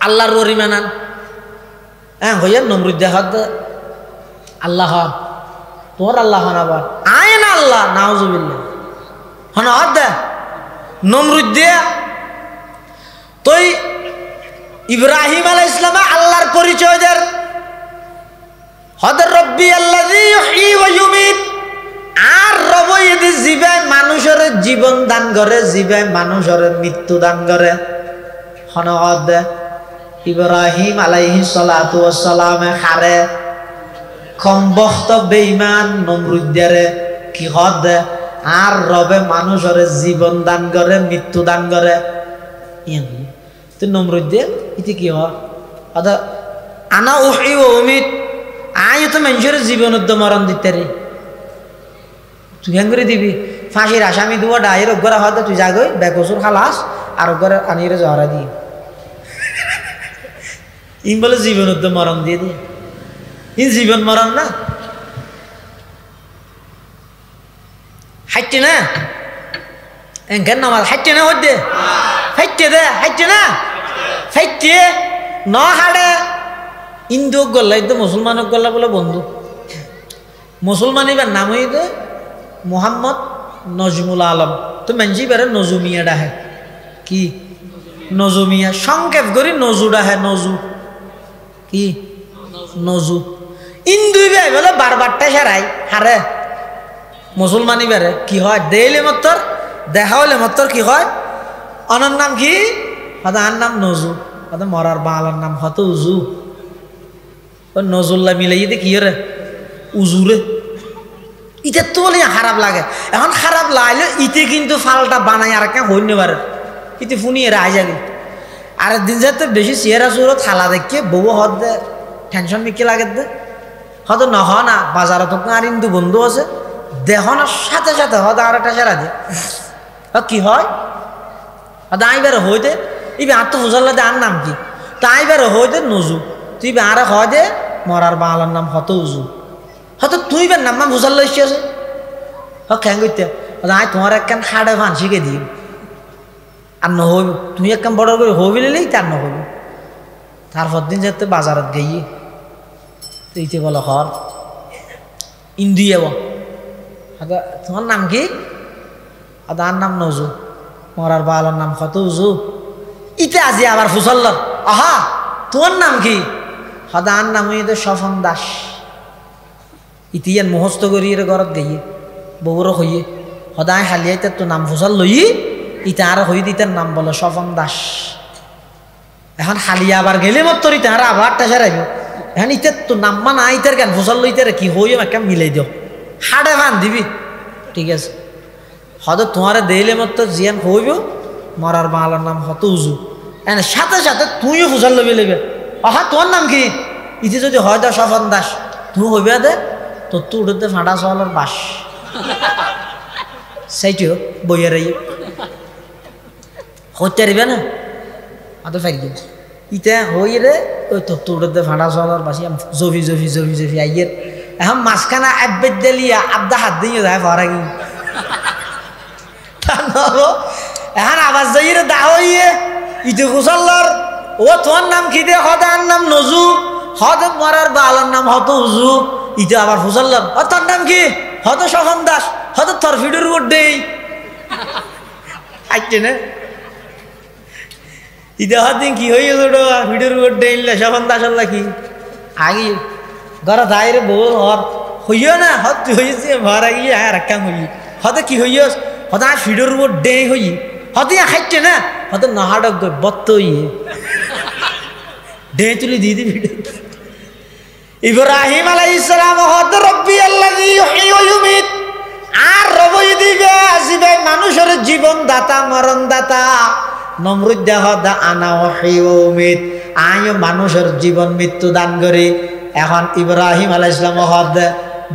আল্লাহর ওর ইমানান হ্যাঁ হইয়া নমরুদ দেখাত আল্লাহ তোর আল্লাহ হন আবার আয় না আল্লাহ নাউজুবিল্লাহ হন হদ দে নমরুদ দিয়া তুই ইব্রাহিম আলাইহিস সালাম আল্লাহর পরিচয় দের হদের রব্বি আল্লাযী ইউহয়ী ওয়া ইউমীত আর রব এদি জীবায় মানুষের জীবন দান করে জীবায় মানুষের মৃত্যু দান করে হনদ ইব্রাহিম আলাইহিস সালাতু ওয়াস সালামে হারে কম বক্ত বেঈমান নমরুদরে কি হদ আর রবে মানুষের জীবন দান করে মৃত্যু দান করে ইয়ান তো নমরুদ ইতি কি হয় আদা আনা উহয়ী ওয়া উমীত আয় তো মানুষের জীবনত মরণ দিতে রে তুই হ্যাং করে দিবি ফাঁসির আসামি দুয়া ডায়ের অগ্গরা হয়তো তুই যাগই বেকসুর খালাস আর অগ্গরা আনিয়ে জহরা দিয়ে ইন বলে জীবনত মরণ দিয়ে দে ইন জীবন মরণ না হাইটে না এনকেন নামাজ হাইটে না হইতে হাইটে দে হাইটে না হাইটে ন হাড়ে হিন্দু গল্লা তো মুসলমান গল্লা বলে বন্ধু মুসলমান এবার নাম হইতে মোহাম্মদ নজমুল আলম তো মেনজি বেড়ে নজুমিয়া ডাহে কি নজুমিয়া সংক্ষেপ করি নজু ডাহে নজু কি নজু হিন্দু বলে বারবারটা সেরাই হারে মুসলমানি বেড়ে কি হয় দেইলে মত্তর দেখা হলে মত্তর কি হয় অনার নাম কি হয়তো আর নাম নজু হয়তো মরার বালার নাম হয়তো উজু ও নজরুল্লাহ মিলাই দিয়ে কি রে উজুরে ইটা তো বলে খারাপ লাগে এখন খারাপ লাগলে ইতে কিন্তু ফালটা বানাই আর কেন হইনি পারে ইতে ফুনিয়ে রায় যাবে আর দিন যাতে বেশি চেহারা চুরো থালা দেখে বউ হদ দে টেনশন মিকে লাগে দে হয়তো নহ না বাজারে তো আর হিন্দু বন্ধু আছে দেহ না সাথে সাথে হদ আর একটা সেরা দে কি হয় হয়তো আইবার হই দে ইবে আর তো ফুজাল্লা দে আর নাম কি তা আইবার হই দে নজু তুই আর হয় দে মরার বাংলার নাম হত উজু হয়তো তুই বার নাম ফুজাল্লা ইচ্ছে আছে কেন করতে আই তোমার একখান হাড়ে ভান শিখে দিই আর নহইব তুই একদম বড় করে হবি নিলেই তার নহইব তারপর দিন যেতে বাজারত গিয়ে এইতে বলো হর ইন্দু যাব তোমার নাম কি আর নাম নজু মরার বালার নাম কত উজু ইতে আজি আবার ফুসল্ল আহা তোমার নাম কি হদার নাম হইতে স্বপন দাস ইতিয়ান মুখস্থ করি ঘরত গিয়ে বউরও হইয়ে সদায় হালিয়াইতে তো নাম ফুসল লই ইটা আর হই দিতার নাম বলো স্বপন দাস এখন হালিয়া আবার গেলে মত তোর ইটা আর আবার টেসা রাখবো এখন ইতে তো নাম্মা না ইতার কেন ফুসল লইতে কি হইম একটা মিলাই দিও হাড়ে ভান দিবি ঠিক আছে হয়তো তোমার দেইলে মত জিয়ান হইব মরার বাংলার নাম হত উজু এনে সাথে সাথে তুইও ফুসল লবি লেবে আহা তোমার নাম কি ইতি যদি হয় দা স্বপন দাস তুই হইবে দে তোর তো উঠতে ফাঁটা চলার বাস সেইটিও বইয়ের হতে পারবে না আদর ফাইল ইটা হই রে ওই তোর তো উঠতে ফাঁটা চলার বাসি জফি জফি জফি জফি আইয়ের এখন মাঝখানা আব্বেদ দিলিয়া আবদা হাত দিয়ে যায় ভরা গিয়ে এখন আবার যাই রে দা হইয়ে ইতে কুশাল্লার ও তোমার নাম কি দে হদার নাম নজু হদ মরার বালার নাম হত উজু ইতে আবার ফুসাল্লার ও তোর নাম কি হত স্বপন দাস হত তোর ভিডিওর উপর দেই আইতে না ইতে হদিন কি হয়ে গেল ভিডিওর উপর দেইলে স্বপন দাস আল্লাহ কি আগে ঘর দায়ের বউ হর হইও না হত তুই হয়েছে ভরা গিয়ে হ্যাঁ রাখা হই হতে কি হইস হত আর ভিডিওর উপর দে হই হতে খাইছে না হত নাহাডক বত্ত ইয়ে দে তুলি দিয়ে দি ভিডিও ইব্রাহিম আলাইহিস সালাম হদ রব্বি আল্লাযী ইউহয়ী ওয়া ইউমীত আর রবই দিবে আসিবে মানুষের জীবন দাতা মরণ দাতা নমরুদ দেহ দা আনা ওয়াহয়ী ওয়া উমীত আয় মানুষের জীবন মৃত্যু দান করে এখন ইব্রাহিম আলাইহিস সালাম হদ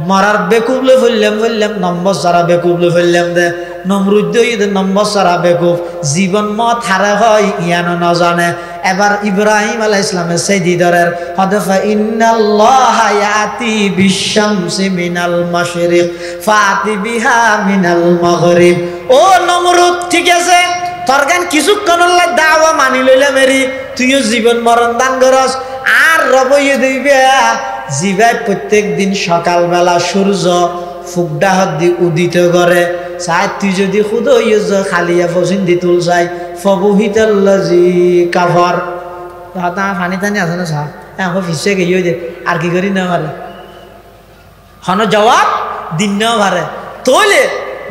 মরার বেকুবলে ফেললাম নম্বর সারা বেকুবলে ফেললাম দে নমরুদ দে নম্বর সারা বেকুব জীবন মত হারে হয় ইয়ানো না জানে এবার ইব্রাহিম আলাইহিস সালামের সেই দিদরের হদফা ইন্নাল্লাহা ইয়াতি বিশ-শামসি মিনাল মাশরিক ফাতি বিহা মিনাল মাগরিব ও নমরুদ ঠিক আছে তোর গান কিছুক্ষণ দাওয়া মানি লইলাম মেরি তুইও জীবন মরণ দান করস আর রবইয়ে দিবে জিবাই প্রত্যেক দিন সকালবেলা সূর্য ফুকডা হদ্দি উদিত করে চাই তুই যদি খুদ হইজ খালিয়া ফসিন দি তুল চাই ফবুহিতাল্লাজি কাফার তা পানি টানি আছে না চা এখন ফিসে গিয়ে দে আর কি করি না পারে হন জবাব দিন না পারে তোলে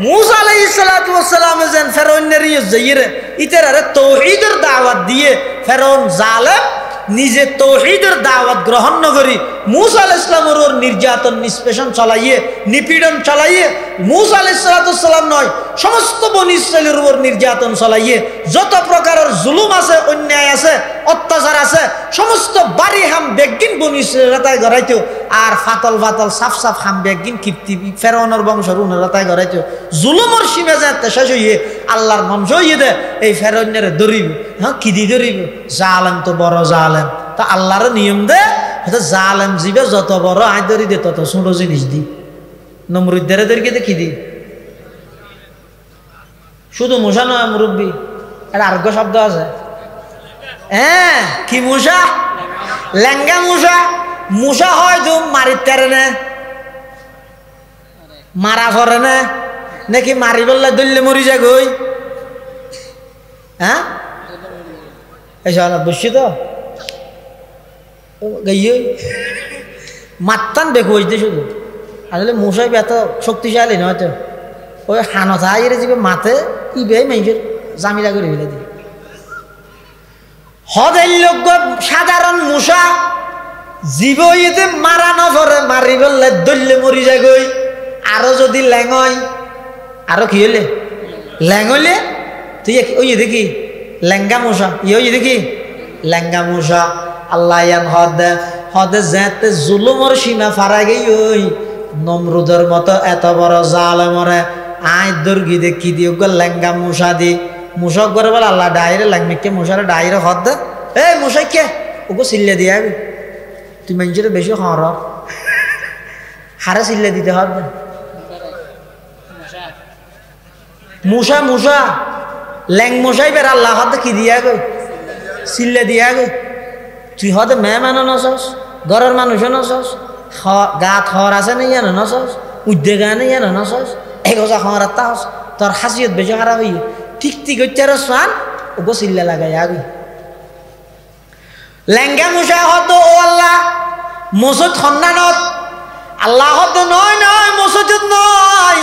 মুসা আলাইহিস সালাতু ওয়াস সালাম যেন ফেরাউনের যাইরে ইতারে তাওহীদের দাওয়াত দিয়ে ফেরাউন জালেম নিজে তাওহীদের দাওয়াত গ্রহণ না করি মুসা আলাইহিস সালামের নির্যাতন নিষ্পেষণ চালাইয়ে নিপীড়ন চালাইয়ে মুসা আলাইহিস সালাম নয় সমস্ত বনি ইসরাইলের উপর নির্যাতন চালাইয়ে যত প্রকারের জুলুম আছে অন্যায় আছে অত্যাচার আছে সমস্ত বাড়ি হাম বেগিন বনি ইসরাইলের তাই গড়াইতো আর ফাতল ফাতল সাফ সাফ হাম বেগিন কীর্তি ফেরাউনের বংশের উনারা তাই গড়াইতো জুলুমের সীমা যাতে শেষ হইয়ে আল্লাহর মঞ্চ হইয়ে দে এই ফেরাউনের ধরিব হ্যাঁ কি দি ধরিব জালেম তো বড় জালেম তা আল্লাহর নিয়ম দে জালেম জিবে যত বড় আয় ধরি দে তত ছোট জিনিস দি নমরুদ্দারদেরকে দেখি দি শুধু মশা নয় মুরব্বী এটা আর্ঘ শব্দ আছে হ্যাঁ কি মশা লেঙ্গা মশা মশা হয় তো মারির তেরে না মারা পড়ে না নাকি মারি বললে দললে মরি যায় গই হ্যাঁ এইসব বুঝছি তো গাইয়ে মাত্তান দেখো হইতে শুধু আসলে মশাই এত শক্তিশালী নয় তো ওই হানথা এর যাবে মাথে ইবে মেয়ের জামিলা করে ফেলে দিয়ে হদের লোক সাধারণ মশা জীব ইতে মারা নপরে মারি বললে দললে মরি যায় গই আরো যদি ল্যাঙই আরো কি হলে ল্যাঙলে তুই ওই দেখি লেঙ্গা মশা ওই দেখি লেঙ্গা মশা আল্লাহ ইয়ান হদে যেতে জুলুমর সীমা ফারা গই ওই নমরুদের মতো এত বড় জালেমরে আয় দুর্গি দেখি দিও গো লেঙ্গা মশা দি মুশক করে বলে আল্লাহ ডাইরে লাগমিকে মশারে ডাইরে হদ এ মশাই কে ওকে সিল্লে দিয়া তুই মানুষের বেশি হর হারে সিল্লে দিতে হবে মশা মশা ল্যাং মশাই বের আল্লাহ হদ কি দিয়া গো সিল্লে দিয়া গো তুই হদে মেহমানও নসস ঘরের মানুষও নসস গাত হর আছে না ইয়া নসস উদ্যোগা নেই ইয়া নসস এগোজা হর তাহস তোর হাসিয়ত বেশি খারাপ হইয়ে ঠিক ঠিক হচ্ছে সান ওগো সিল্লা লাগাই আগে লেঙ্গা মুসা হতো ও আল্লাহ মসুদ খন্নানত আল্লাহ হতো নয় নয় মসুদ নয়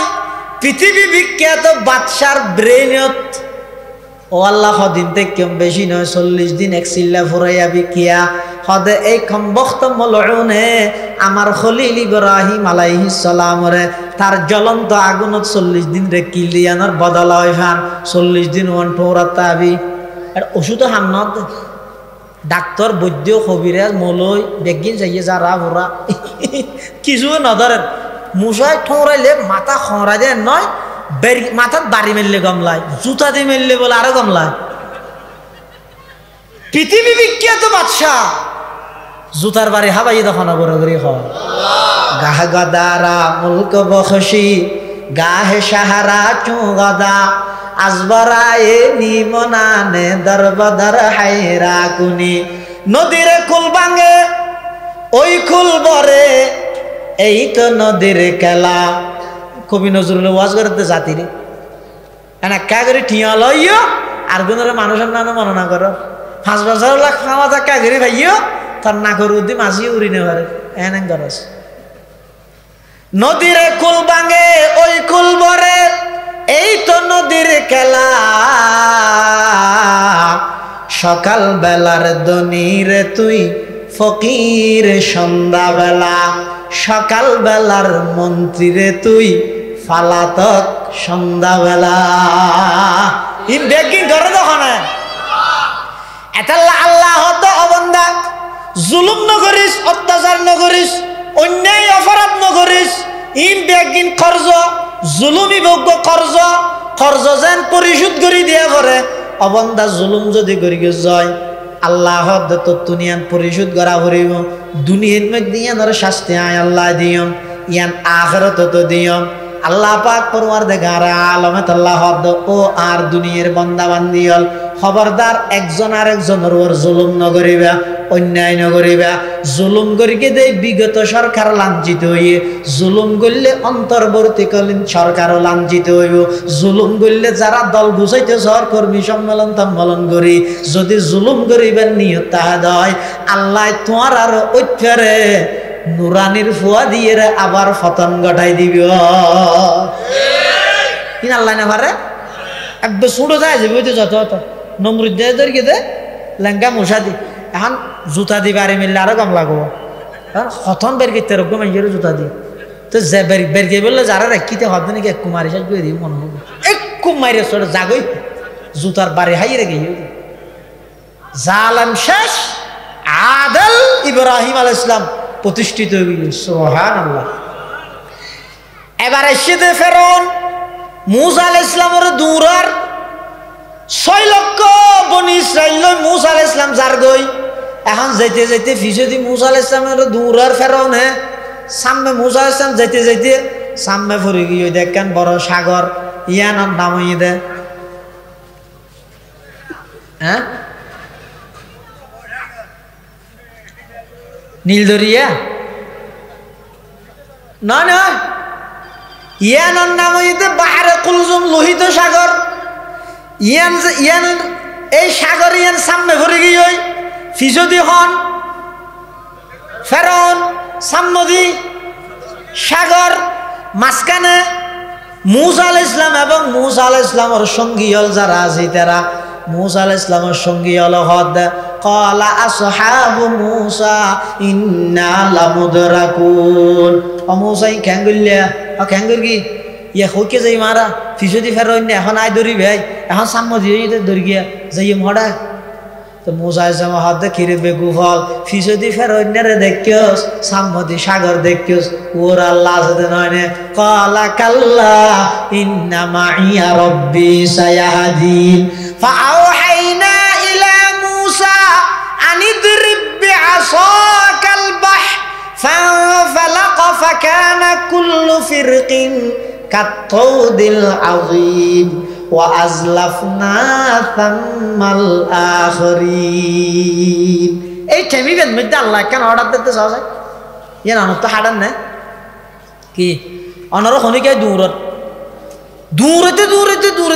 পৃথিবী বিখ্যাত বাদশার ব্রেনত ও আল্লাহ হদিন থেকে কম বেশি নয় 40 দিন এক সিল্লা ফুরাইয়া বিকিয়া হদে এই কমবখত মলউনে আমার খলিল ইব্রাহিম আলাইহিস সালামরে তার জ্বলন্ত আগুনত 40 দিন রে কিলিয়ানোর বদল হয় ফান 40 দিন ওয়ান ঠোরাত আবি আর ওষুধ হামনত ডাক্তার বৈদ্য কবিরাজ মলই বেগিন যাইয়ে যারা ভরা কিছু নধরেন মুসায় ঠোরাইলে মাথা খরাই দেয় নয় মাথার বাড়ি মেললে গমলায় জুতা দিয়ে মেললে বলে আরো গমলায় পৃথিবী বিখ্যাত বাদশাহ জুতার বাড়ি হাবাই তখন বরগরি হয় গাহ গদারা মুলক বখশি গাহে সাহারা চুগদা আজবরায়ে নিমনানে দরবদর হায়রা কুনি নদীর কুল ভাঙে ওই কুল বরে এই তো নদীর খেলা কবি নজরুল ওয়াজ করতে জাতিরে এনা কা করে ঠিয়া লইও আর গুণরে মানুষের নাম মননা করো 5 বছর লাখ খাওয়া যা কা করে ভাইও তার না করু দি মাঝি উড়ি নে পারে এনে গরস নদীর কুল ভাঙে ওই কুল বরে এই তো নদীর খেলা সকাল বেলার দনিরে তুই ফকির সন্ধ্যা বেলা সকাল বেলার মন্ত্রী রে তুই ফালাতক সন্ধ্যা বেলা ইন বেগিং করে তখন এতাল্লা আল্লাহ হতো অবন্দা জুলুম নগরিস অত্যাচার নগরিস অন্যায় অপরাধ নগরিস ইন বেগিন কর্জ জুলুমি ভোগ্য কর্জ যেন পরিশোধ করি দিয়া করে অবন্দা জুলুম যদি করি যায় আল্লাহ তো দুনিয়ান পরিশোধ করা করিব দুনিয়ার মধ্যে ইয়ানোর শাস্তি আয় আল্লাহ দিয়ম ইয়ান আখিরাত তো দিয়ম আল্লাহ পাক পরওয়ারদিগার আলমত আল্লাহ ও আর দুনিয়ার বান্দা বান্দিয়ল খবরদার একজন আর একজনের ওর জুলুম নগরিবা অন্যায় নগরিবা জুলুম করিকে দেই বিগত সরকার লাঞ্ছিত হইয়ে জুলুম করলে অন্তর্বর্তীকালীন সরকারও লাঞ্ছিত হইব জুলুম করলে যারা দল বুঝাইতে কর্মী সম্মেলন করি যদি জুলুম করিবার নিয়ত তাহা হয় আল্লাহ তোমার আর ঐক্যরে নুরানির ফুয়া দিয়ে আবার ফতন ঘটাই দিব কিনা আল্লাহ না পারে একবার ছোট যায় যাবে যত নমরুদ দেরকে দে লেঙ্গা মশা দি এখন জুতা দি বাড়ি মিললে আরো কম লাগবো কারণ হতন বের করতে রকম জুতা দি তো যে বের কে বললে যারা রাখিতে হবে নাকি এক কুমারি শেষ করে দিব মনে হবে এক কুমারি চলে জাগই জুতার বাড়ি হাই রেখে জালাম শেষ আদল ইব্রাহিম আলাইহিস সালাম প্রতিষ্ঠিত হয়ে গেল সুবহানাল্লাহ এবার এসে ফেরাউন মূসা আলাইহিস সালামের দূরার 6 লক্ষ বনি ইসরাইল মূসা আলাইহিস সালাম যার গই এখন যাইতে যাইতে ফিসে মূসা আলাইহিস সালামের দূরার ফেরাউন হে সামনে মূসা আলাইহিস সালাম যাইতে যাইতে সামনে পড়ে গিয়ে দেখেন বড় সাগর ইয়ানোর নাম হইয়ে দে হ্যাঁ নীলদরিয়া না না ইয়ানোর নাম হইতে বাহারে কুলজুম লোহিত সাগর ইয়ান এই সাগর ইয়ান সামনে ভরে গিয়ে ওই ফিজদি হন ফেরাউন সামনদি সাগর মাঝখানে মূসা আলাইহিস সালাম এবং মূসা আলাইহিস সালামের সঙ্গী হল যারা আছে তারা মূসা আলাইহিস সালামের সঙ্গী হলো হদ ক্বালা আসহাবু মূসা ইন্না লামুদরাকুন ও মূসা ক্যাঙ্গুলিয়া ও ক্যাঙ্গুর কি ইয়া হইকে যাই মারা ফিসদি ফেরইন এখন আই দরি ভাই এখন সাম্য দিয়ে দরি গিয়া যাই মড়া তো মূসা আলাইহিস সালাম হদ কিরে বেগুফল ফিসদি ফেরইন রে দেখিওস সাম্যদি সাগর দেখিওস ওর আল্লাহ সাথে নয়নে ক্বালা কাল্লা ইন্না মাইয়া রাব্বি সায়াহদিন ফাআওহাইনা ইলা মূসা আন ইদরিব বিআসাকাল বাহর فانفلق فكان كل فرق كالطود العظيم وأزلفنا ثم الآخرين এই টেমিবেন মধ্যে আল্লাহ কেন অর্ডার দিতে চাওয়া ইয়ান অনত হাড়ান না কি অনর খনিকে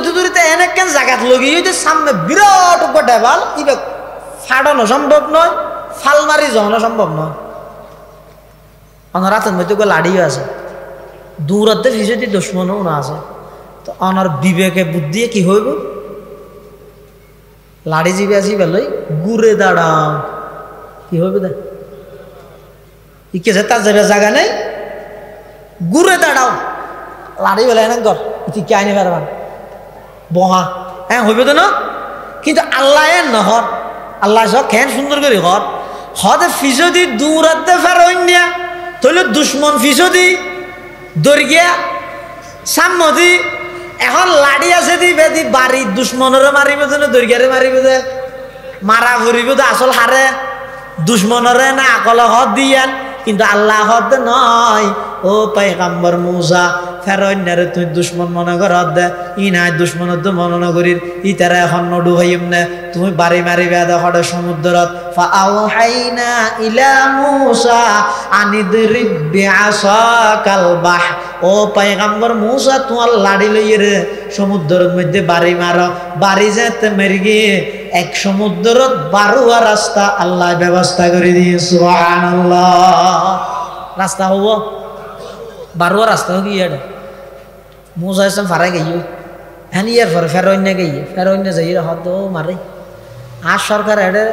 দূরতে এনে কেন জায়গাত লগিয়ে সামনে বিরাট ডেবাল ইবে ফাড়ানো সম্ভব নয় ফাল মারি যাওয়ানো সম্ভব নয় অনার হাতের মধ্যে লাড়িও আছে দূরতে ফিসদি দুশ্মনও না আছে তো অনার বিবেকে বুদ্ধি কি হইব লাড়ি জিবে আসি বেলই ঘুরে দাঁড়াও কি হইব দে ইকে তার যাবে জায়গা নেই ঘুরে দাঁড়াও লাড়ি বেলা এনে গর কি কে আইনি পারবান বহা হ্যাঁ হইব তো না কিন্তু আল্লাহ এর নহর আল্লাহ সব খেন সুন্দর করে ঘর হদে ফিসদি দূরতে ফেরইনিয়া তাহলে দুশ্মন ফিসদি দর্গিয়া সাম্মদি এখন লাড়ি আছে দি বেদি বাড়ি দুশ্মনরে মারিব না দর্গিয়ারে মারিব দে মারা ভরিব দে আসল হারে দুশ্মনরে না আকল হদ দিয়ান কিন্তু আল্লাহ হদ নয় ও পয়গম্বর মূসা ফেরইনারে তুই দুশ্মন মনে কর দে ই নাই দুশ্মনত মনে নগরীর ই তারা এখন নডু হইম না তুমি বাড়ি মারিবে দে হড়ে সমুদ্রত ফাআওহাইনা ইলা মূসা আনিদরিব বিআসাকাল বাহর ও পয়গম্বর মূসা তোমার লাড়ি লইয়ে রে সমুদ্রের মধ্যে বাড়ি মারো বাড়ি যেতে মেরে গিয়ে এক সমুদ্রত 12 রাস্তা আল্লাহ ব্যবস্থা করে দিয়ে সুবহানাল্লাহ রাস্তা হব 12 রাস্তা কি এটা মূসা এসে ফারাই গিয়ে হ্যাঁ ইয়ার পরে ফেরইনে গিয়ে ফেরইনে যাই হদ মারে আর সরকার এটা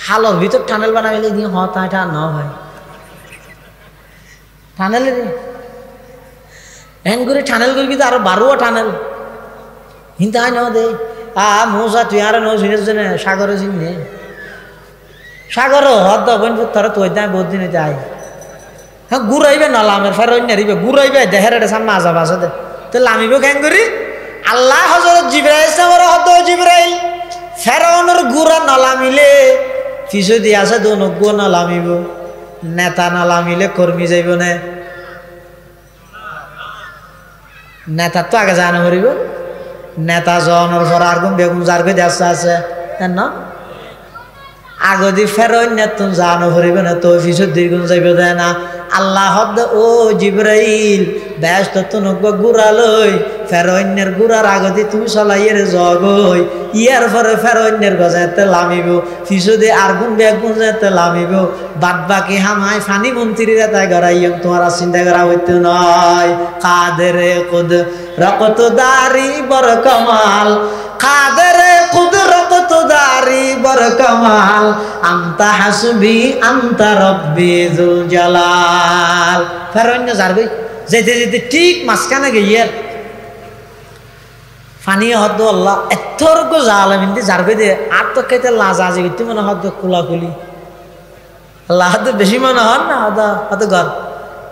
হালর ভিতর টানেল বানাইলে দিয়ে হত এটা ন ভাই টানেল এন করে টানেল করবি তো আরো 12 টানেল হিন্দা হয় ন দে মূসা তুই আর নো শুনে সাগরে চিনে সাগর হদ বন্ধু তোরা তুই দায় বহুত দিনে যাই হ্যাঁ ঘুরাইবে না লামের ফেরইনে রিবে ঘুরাইবে দেহের এটা সামনে আজাব আছে দে তো লামিব কেন করি আল্লাহ হযরত জিবরাইল সামর হদ জিবরাইল ফেরাউনের গুড়া নলামিলে ফিসদি আছে দোনো গো নলামিব নেতা নলামিলে কর্মী যাইব না নেতা তো আগে জানা করিব নেতা জনের পর আর কোন বেগুন যার কে দেশ আছে না আগদি ফেরইনে তুমি জানো করিব না তো ফিসদি গুণ যাইব দেয় না আল্লাহ হদ ও জিবরাইল ব্যস্ত তুনক গুড়া লই ফেরইনের গুড়ার আগদি তুমি চলাইয়ের জগই ইয়ার পরে ফেরইনের গজাতে লামিব ফিসদে আর গুণ বেগুন যেতে লামিব বাদ বাকি হামাই ফানি মন্ত্রীরা তাই গড়াইম তোমার চিন্তা করা হইতে নয় কাদেরে কুদ রকত দারি বড় কামাল কাদেরে কুদ রকত দারি বড় কামাল আনতা হাসবি আনতা রব্বি যুল জালাল ফেরইনে যারবই যেতে যেতে ঠিক মাঝখানে গিয়ে ফানি হদ আল্লাহ এতর্ক জালামিন যারবে দে আর তো খেতে লাজা আছে কিন্তু মনে হদ কুলাকুলি আল্লাহ হদ বেশি মনে হন না হদ ঘর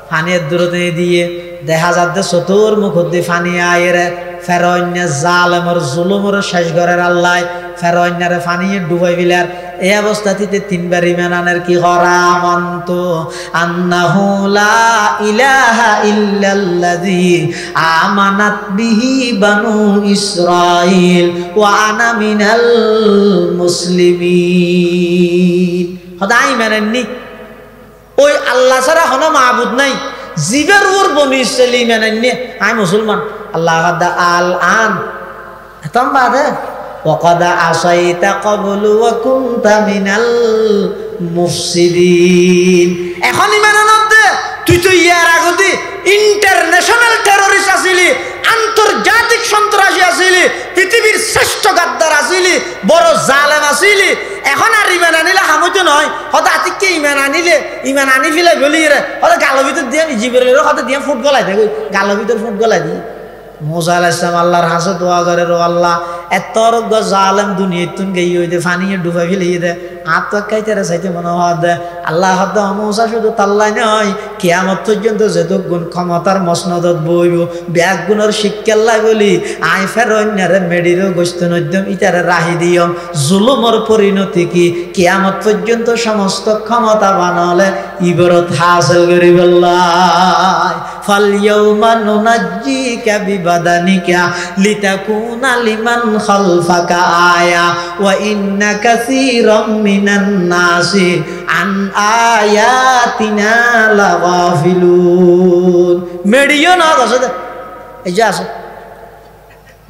ফানির দূরতে দিয়ে দেখা যাচ্ছে চতুর মুখ দিয়ে ফানি আয়ের ফেরইনে জালেমর জুলুমর শেষ ঘরের আল্লাহ ফেরইনারে ফানি ডুবাই বিলার এই অবস্থাতে 3 বার ঈমান আনার কি হরামন্ত আন্নাহু লা ইলাহা ইল্লাল্লাযী আমানাত বিহি বানু ইসরাঈল ওয়া আনা মিনাল মুসলিমিন খোদাই মানেননি ওই আল্লাহ ছাড়া কোনো মাবুদ নাই জীবের উপর বনু ইসরাঈল মানেননি আমি মুসলমান আল্লাহ আল আন এতম বাদে وقد عصيت قبل وكنت من المفسدين এখন ইমান আনতে তুই তো ইয়ার আগতে ইন্টারন্যাশনাল টেররিস্ট আছিলি আন্তর্জাতিক সন্ত্রাসী আসিলি, পৃথিবীর শ্রেষ্ঠ গাদ্দার আসিলি, বড় জালেম আসিলি। এখন আর ইমান আনিলে হামতো নয়, হয়তো আতিককে ইমান আনিলে ইমান আনি ফেলে বলি রে হয়তো গালো ভিতর দিয়ে জীবনের হয়তো দিয়ে ফুট গলাই দেয়, গালো ভিতর ফুট গলাই দিই। মুসা আলাইহিস সালাম আল্লাহর হাসে দোয়া করে, রো আল্লাহ এত জালেম দুনিয়ায় তুন গেই হইতে ফানিয়ে ডুবাই ফেলিয়ে দে, আত্মকাইতে চাইতে মনে হয় দে। আল্লাহ হদ মুসা শুধু তাল্লাই নয়, কিয়ামত পর্যন্ত যেত গুণ ক্ষমতার মসনদত বইব ব্যাগ গুণের শিক্ষাল্লাই বলি আই ফের অন্যারে মেডিরও গোস্ত নদ্যম ইটারে রাহি দিয়ম। জুলুমর পরিণতি কি কিয়ামত পর্যন্ত সমস্ত ক্ষমতা বানালে ইবরত হাসিল করি বললাই। ফালইয়াউমা নুনাজ্জিকা বিবাদানিকা লিতাকুনা লিমান খালফাকা আয়া ওয়া ইন্না কাসীরাম মিনান নাসি আন আয়াতিনা লাগাফিলুন। মেডিও না আছে, এই যে আছে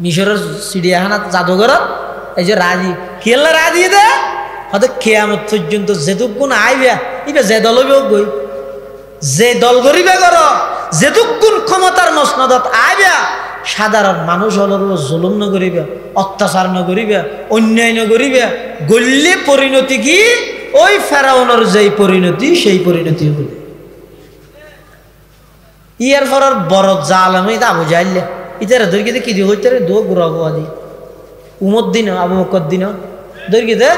মিশরের চিড়িয়াখানা জাদুঘর, এই যে রাজি খেলা রাজি দে হয়তো কিয়ামত পর্যন্ত যেটুকুন আইবা ইবা যে দল গই যে দল গরিবে কর যেটুকুন ক্ষমতার মসনদত আইবা সাধারণ মানুষ হল জুলুম নগরিবে, অত্যাচার নগরিবে, অন্যায় নগরিবে, গল্লে পরিণতি কি ওই ফেরাউনের যেই পরিণতি সেই পরিণতি হল। ইয়ার ফরার বড় জালেম এটা আবু জাইলে ইতারা দৈর্ঘ্যতে কি দিয়ে হইতে দো গুড়া গোয়া দি উমর দিন আবু বকর দিন দৈর্ঘ্যতে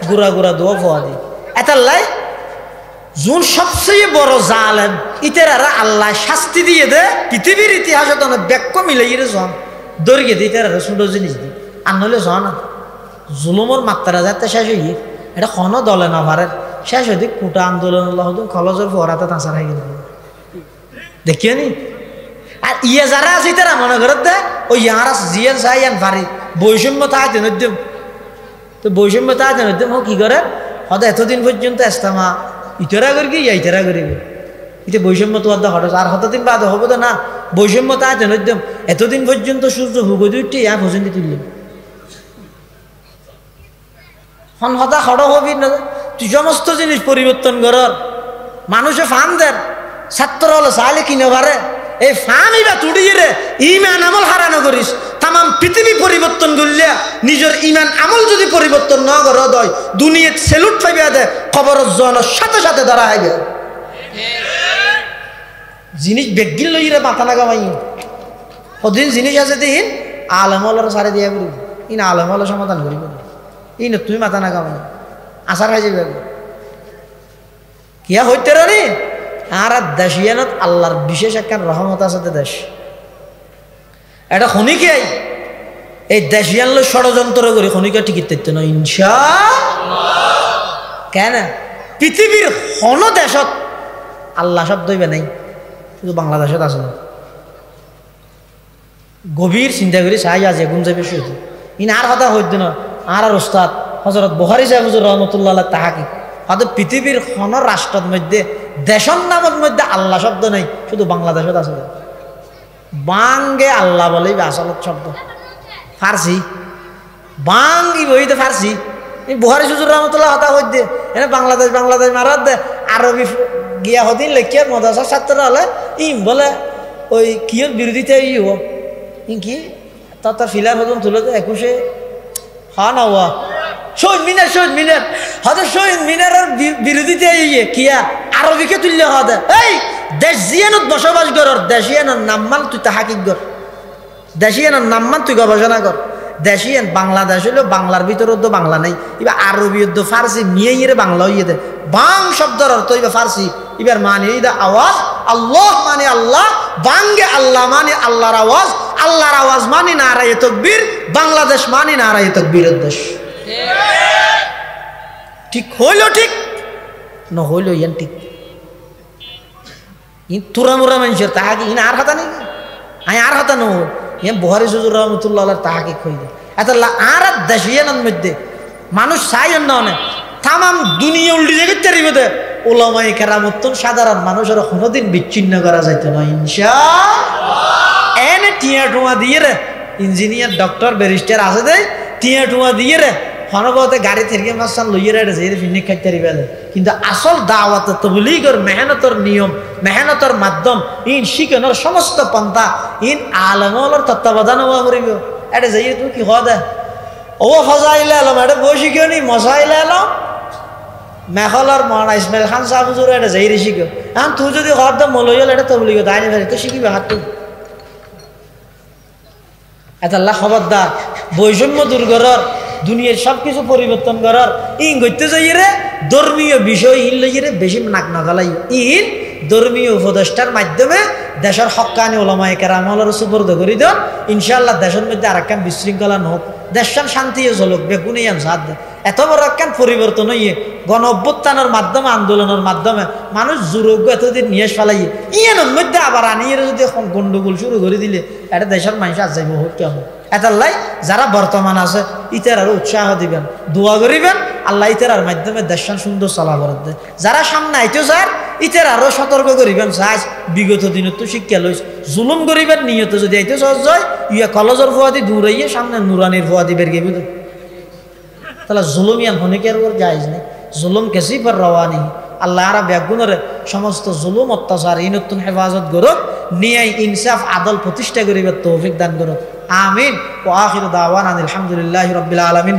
গুড়া গুড়া দোয়া ফোয়া দি। এটার লাই যোন সবচেয়ে বড় জালেম ইতারা আল্লাহ শাস্তি দিয়ে দে পৃথিবীর ইতিহাসে তো ব্যাক্য মিলাই জন দৈর্ঘ্য দিয়ে ইতারা সুন্দর জিনিস দি আর নলে জ না জুলুমর মাত্রা যাতে শেষ হইয়ে এটা কোনো দলে না পারে শেষ হইতে কুটা আন্দোলন খলজের ফোরাতে তাঁচার হয়ে গেল দেখিও নি। আর ইয়ে যারা আছে তারা মনে করত দে ওই ইয়ার জিয়ান চাইয়ান পারি বৈষম্য তাহাতে নদ্যম, তো বৈষম্য তাহাতে নদ্যম হোক কি করে হয়তো এতদিন পর্যন্ত এস্তামা ইতরা করি কি ইতরা করিবে এটা বৈষম্য তো হঠাৎ আর হতদিন বাদ হবো তো না বৈষম্য তাহাতে নদ্যম এতদিন পর্যন্ত সূর্য হুগদি উঠে ইয়া পর্যন্ত তুললেন হন হতা খড় হবি না তুই সমস্ত জিনিস পরিবর্তন করার মানুষে ফান দেন ছাত্র হলো চাইলে কিনে পারে এই ফানই বা তুড়িয়ে রে ইমান আমল হারানো করিস তামাম পৃথিবী পরিবর্তন করলে নিজের ইমান আমল যদি পরিবর্তন না করা হয় দুনিয়া সেলুট পাইবে দে খবর জনের সাথে সাথে ধরা হইবে জিনিস বেগিল লইরে মাথা না গামাই কদিন জিনিস আছে দিন আলমলের সারে দিয়া করিব ইন আলমলের সমাধান করিব ইন তুমি মাথা না গামাই আশার খাই যাবে কিয়া হইতে রে আর দেশিয়ানত আল্লাহর বিশেষ একটা রহমত আছে দেশ এটা খনিকে এই দেশিয়ান লোক ষড়যন্ত্র করি খনিকে টিকিট দিতে না ইনশাআল্লাহ কেন পৃথিবীর হন দেশত আল্লাহ শব্দ হইবে নাই শুধু বাংলাদেশত আছে না গভীর চিন্তা করি চাই আজ এগুন যাবে শুধু ইন আর কথা হইতে না আর ওস্তাদ হযরত বুখারী সাহেব হুজুর রহমতুল্লাহ আলাইহি তাহাকি হয়তো পৃথিবীর হন রাষ্ট্রের মধ্যে দেশর নামের মধ্যে আল্লাহ শব্দ নেই শুধু বাংলাদেশত আছে বাঙ্গে আল্লাহ বলেই আসলত শব্দ ফার্সি বাঙ্গি বইতে ফার্সি বুখারী হুজুর রহমতুল্লাহ হতা হইত দে এনে বাংলাদেশ বাংলাদেশ মারাত দে আরবি গিয়া হদিন লেখিয়া মাদ্রাসার ছাত্র হলে ইম বলে ওই কিয়র বিরোধিতা ইও কি তার ফিলার হদম তুলে 21-এ হা না হওয়া শহীদ মিনার হয়তো শহীদ মিনারের বিরোধিতা ইয়ে কিয়া আরবিকে তুললে হদে এই দেশ জিয়ানত বসবাস কর দেশিয়ানের নামমান তুই তাহাকিক কর দেশিয়ানের নামমান তুই গবেষণা কর দেশিয়ান বাংলাদেশ হইলো বাংলার ভিতরে তো বাংলা নাই এবার আরবি তো ফার্সি নিয়ে ইয়ে বাংলা হইয়ে দে বাং শব্দের অর্থ এবার ফার্সি এবার মানে এই আওয়াজ আল্লাহ মানে আল্লাহ বাঙ্গে আল্লাহ মানে আল্লাহর আওয়াজ মানে নারায়ে তাকবীর বাংলাদেশ মানে নারায়ে তাকবীরের দেশ ঠিক হইল ঠিক ন হইল ইয়ান ঠিক ইন তুরামুরা মানুষের তাহাকি ইন আর হাতা নেই আই আর হাতা নয় ইয়ান বুখারী হুজুর রহমাতুল্লাহ আলাইহি তাহাকি কইলে এত আর দেশিয়ানের মধ্যে মানুষ চাই না অনেক তামাম দুনিয়া উল্টি জায়গায় তেরিবে দে ওলামায়ে কেরামত সাধারণ মানুষের কোনোদিন বিচ্ছিন্ন করা যাইতো না ইনশাআল্লাহ এনে টিয়া টুয়া দিয়ে রে ইঞ্জিনিয়ার ডক্টর ব্যারিস্টার আছে দে টিয়া টুয়া দিয়ে রে হনবতে গাড়ি থেকে মাসান লইয়ে রেডে যাই ফিনিক খাইতে পারে কিন্তু আসল দাওয়াত তবলিগের মেহনতর নিয়ম মেহনতর মাধ্যম ইন শিখানোর সমস্ত পন্থা ইন আলমর তত্ত্বাবধান হওয়া করিব এটা যাই তুই কি হওয়া দেয় ও ফজাইলে এলাম এটা বই শিখিও নি মশাইলে এলাম মেখলার মহানা ইসমাইল খান সাহ হুজুর এটা যাই রে শিখো এখন তুই যদি ঘর দাম মলইল এটা তবলিগ তাই নি তো শিখিবে হাত তুই এতাল্লাহ খবরদার বৈষম্য দূর করার দুনিয়ার সব কিছু পরিবর্তন করার ইন করতে যাই রে ধর্মীয় বিষয় ইন লইয়ে রে বেশি নাক নাগালাই ইন ধর্মীয় উপদেষ্টার মাধ্যমে দেশের হক্কানি ওলামায়ে কেরামলের সুপর্দ করি দেন ইনশাআল্লাহ দেশের মধ্যে আর একখান বিশৃঙ্খলা হোক দেশান শান্তিও চলুক বেগুনি সাথ দেয় এত বড় একখান পরিবর্তন হইয়ে গণ অভ্যুত্থানের মাধ্যমে আন্দোলনের মাধ্যমে মানুষ জোরজ্ঞ এতদিন নিয়ে ফেলাইয়ে ইয়ানোর মধ্যে আবার আনিয়ে যদি এখন গন্ডগোল শুরু করে দিলে এটা দেশের মানুষ আজ যাইব কেমন এটাল্লাই যারা বর্তমান আছে ইতার আরো উৎসাহ দিবেন দোয়া করিবেন আল্লাহ ইতার মাধ্যমে দেশান সুন্দর চলাবার দেয় যারা সামনে আইতো যার ইতার আরো সতর্ক করিবেন চাই বিগত দিনত তো শিক্ষা লইস জুলুম করিবেন নিয়ত যদি আইতে সহজ হয় ইয়া কলেজের ফুয়াদি দূরাইয়ে সামনে নুরানির ফুয়াদি বের গেবি তাহলে জুলুম ইয়ান হনিকের ওর যাইজ নেই জুলুম কেসি পর রওয়ানি আল্লাহ আরা ব্যাগুনের সমস্ত জুলুম অত্যাচার ইনতুন হেফাজত করুক নিয়ে ইনসাফ আদল প্রতিষ্ঠা করিবার তৌফিক দান করুক আমিন ওয়া আখিরু দাওয়ানা আলহামদুলিল্লাহি রাব্বিল আলামিন।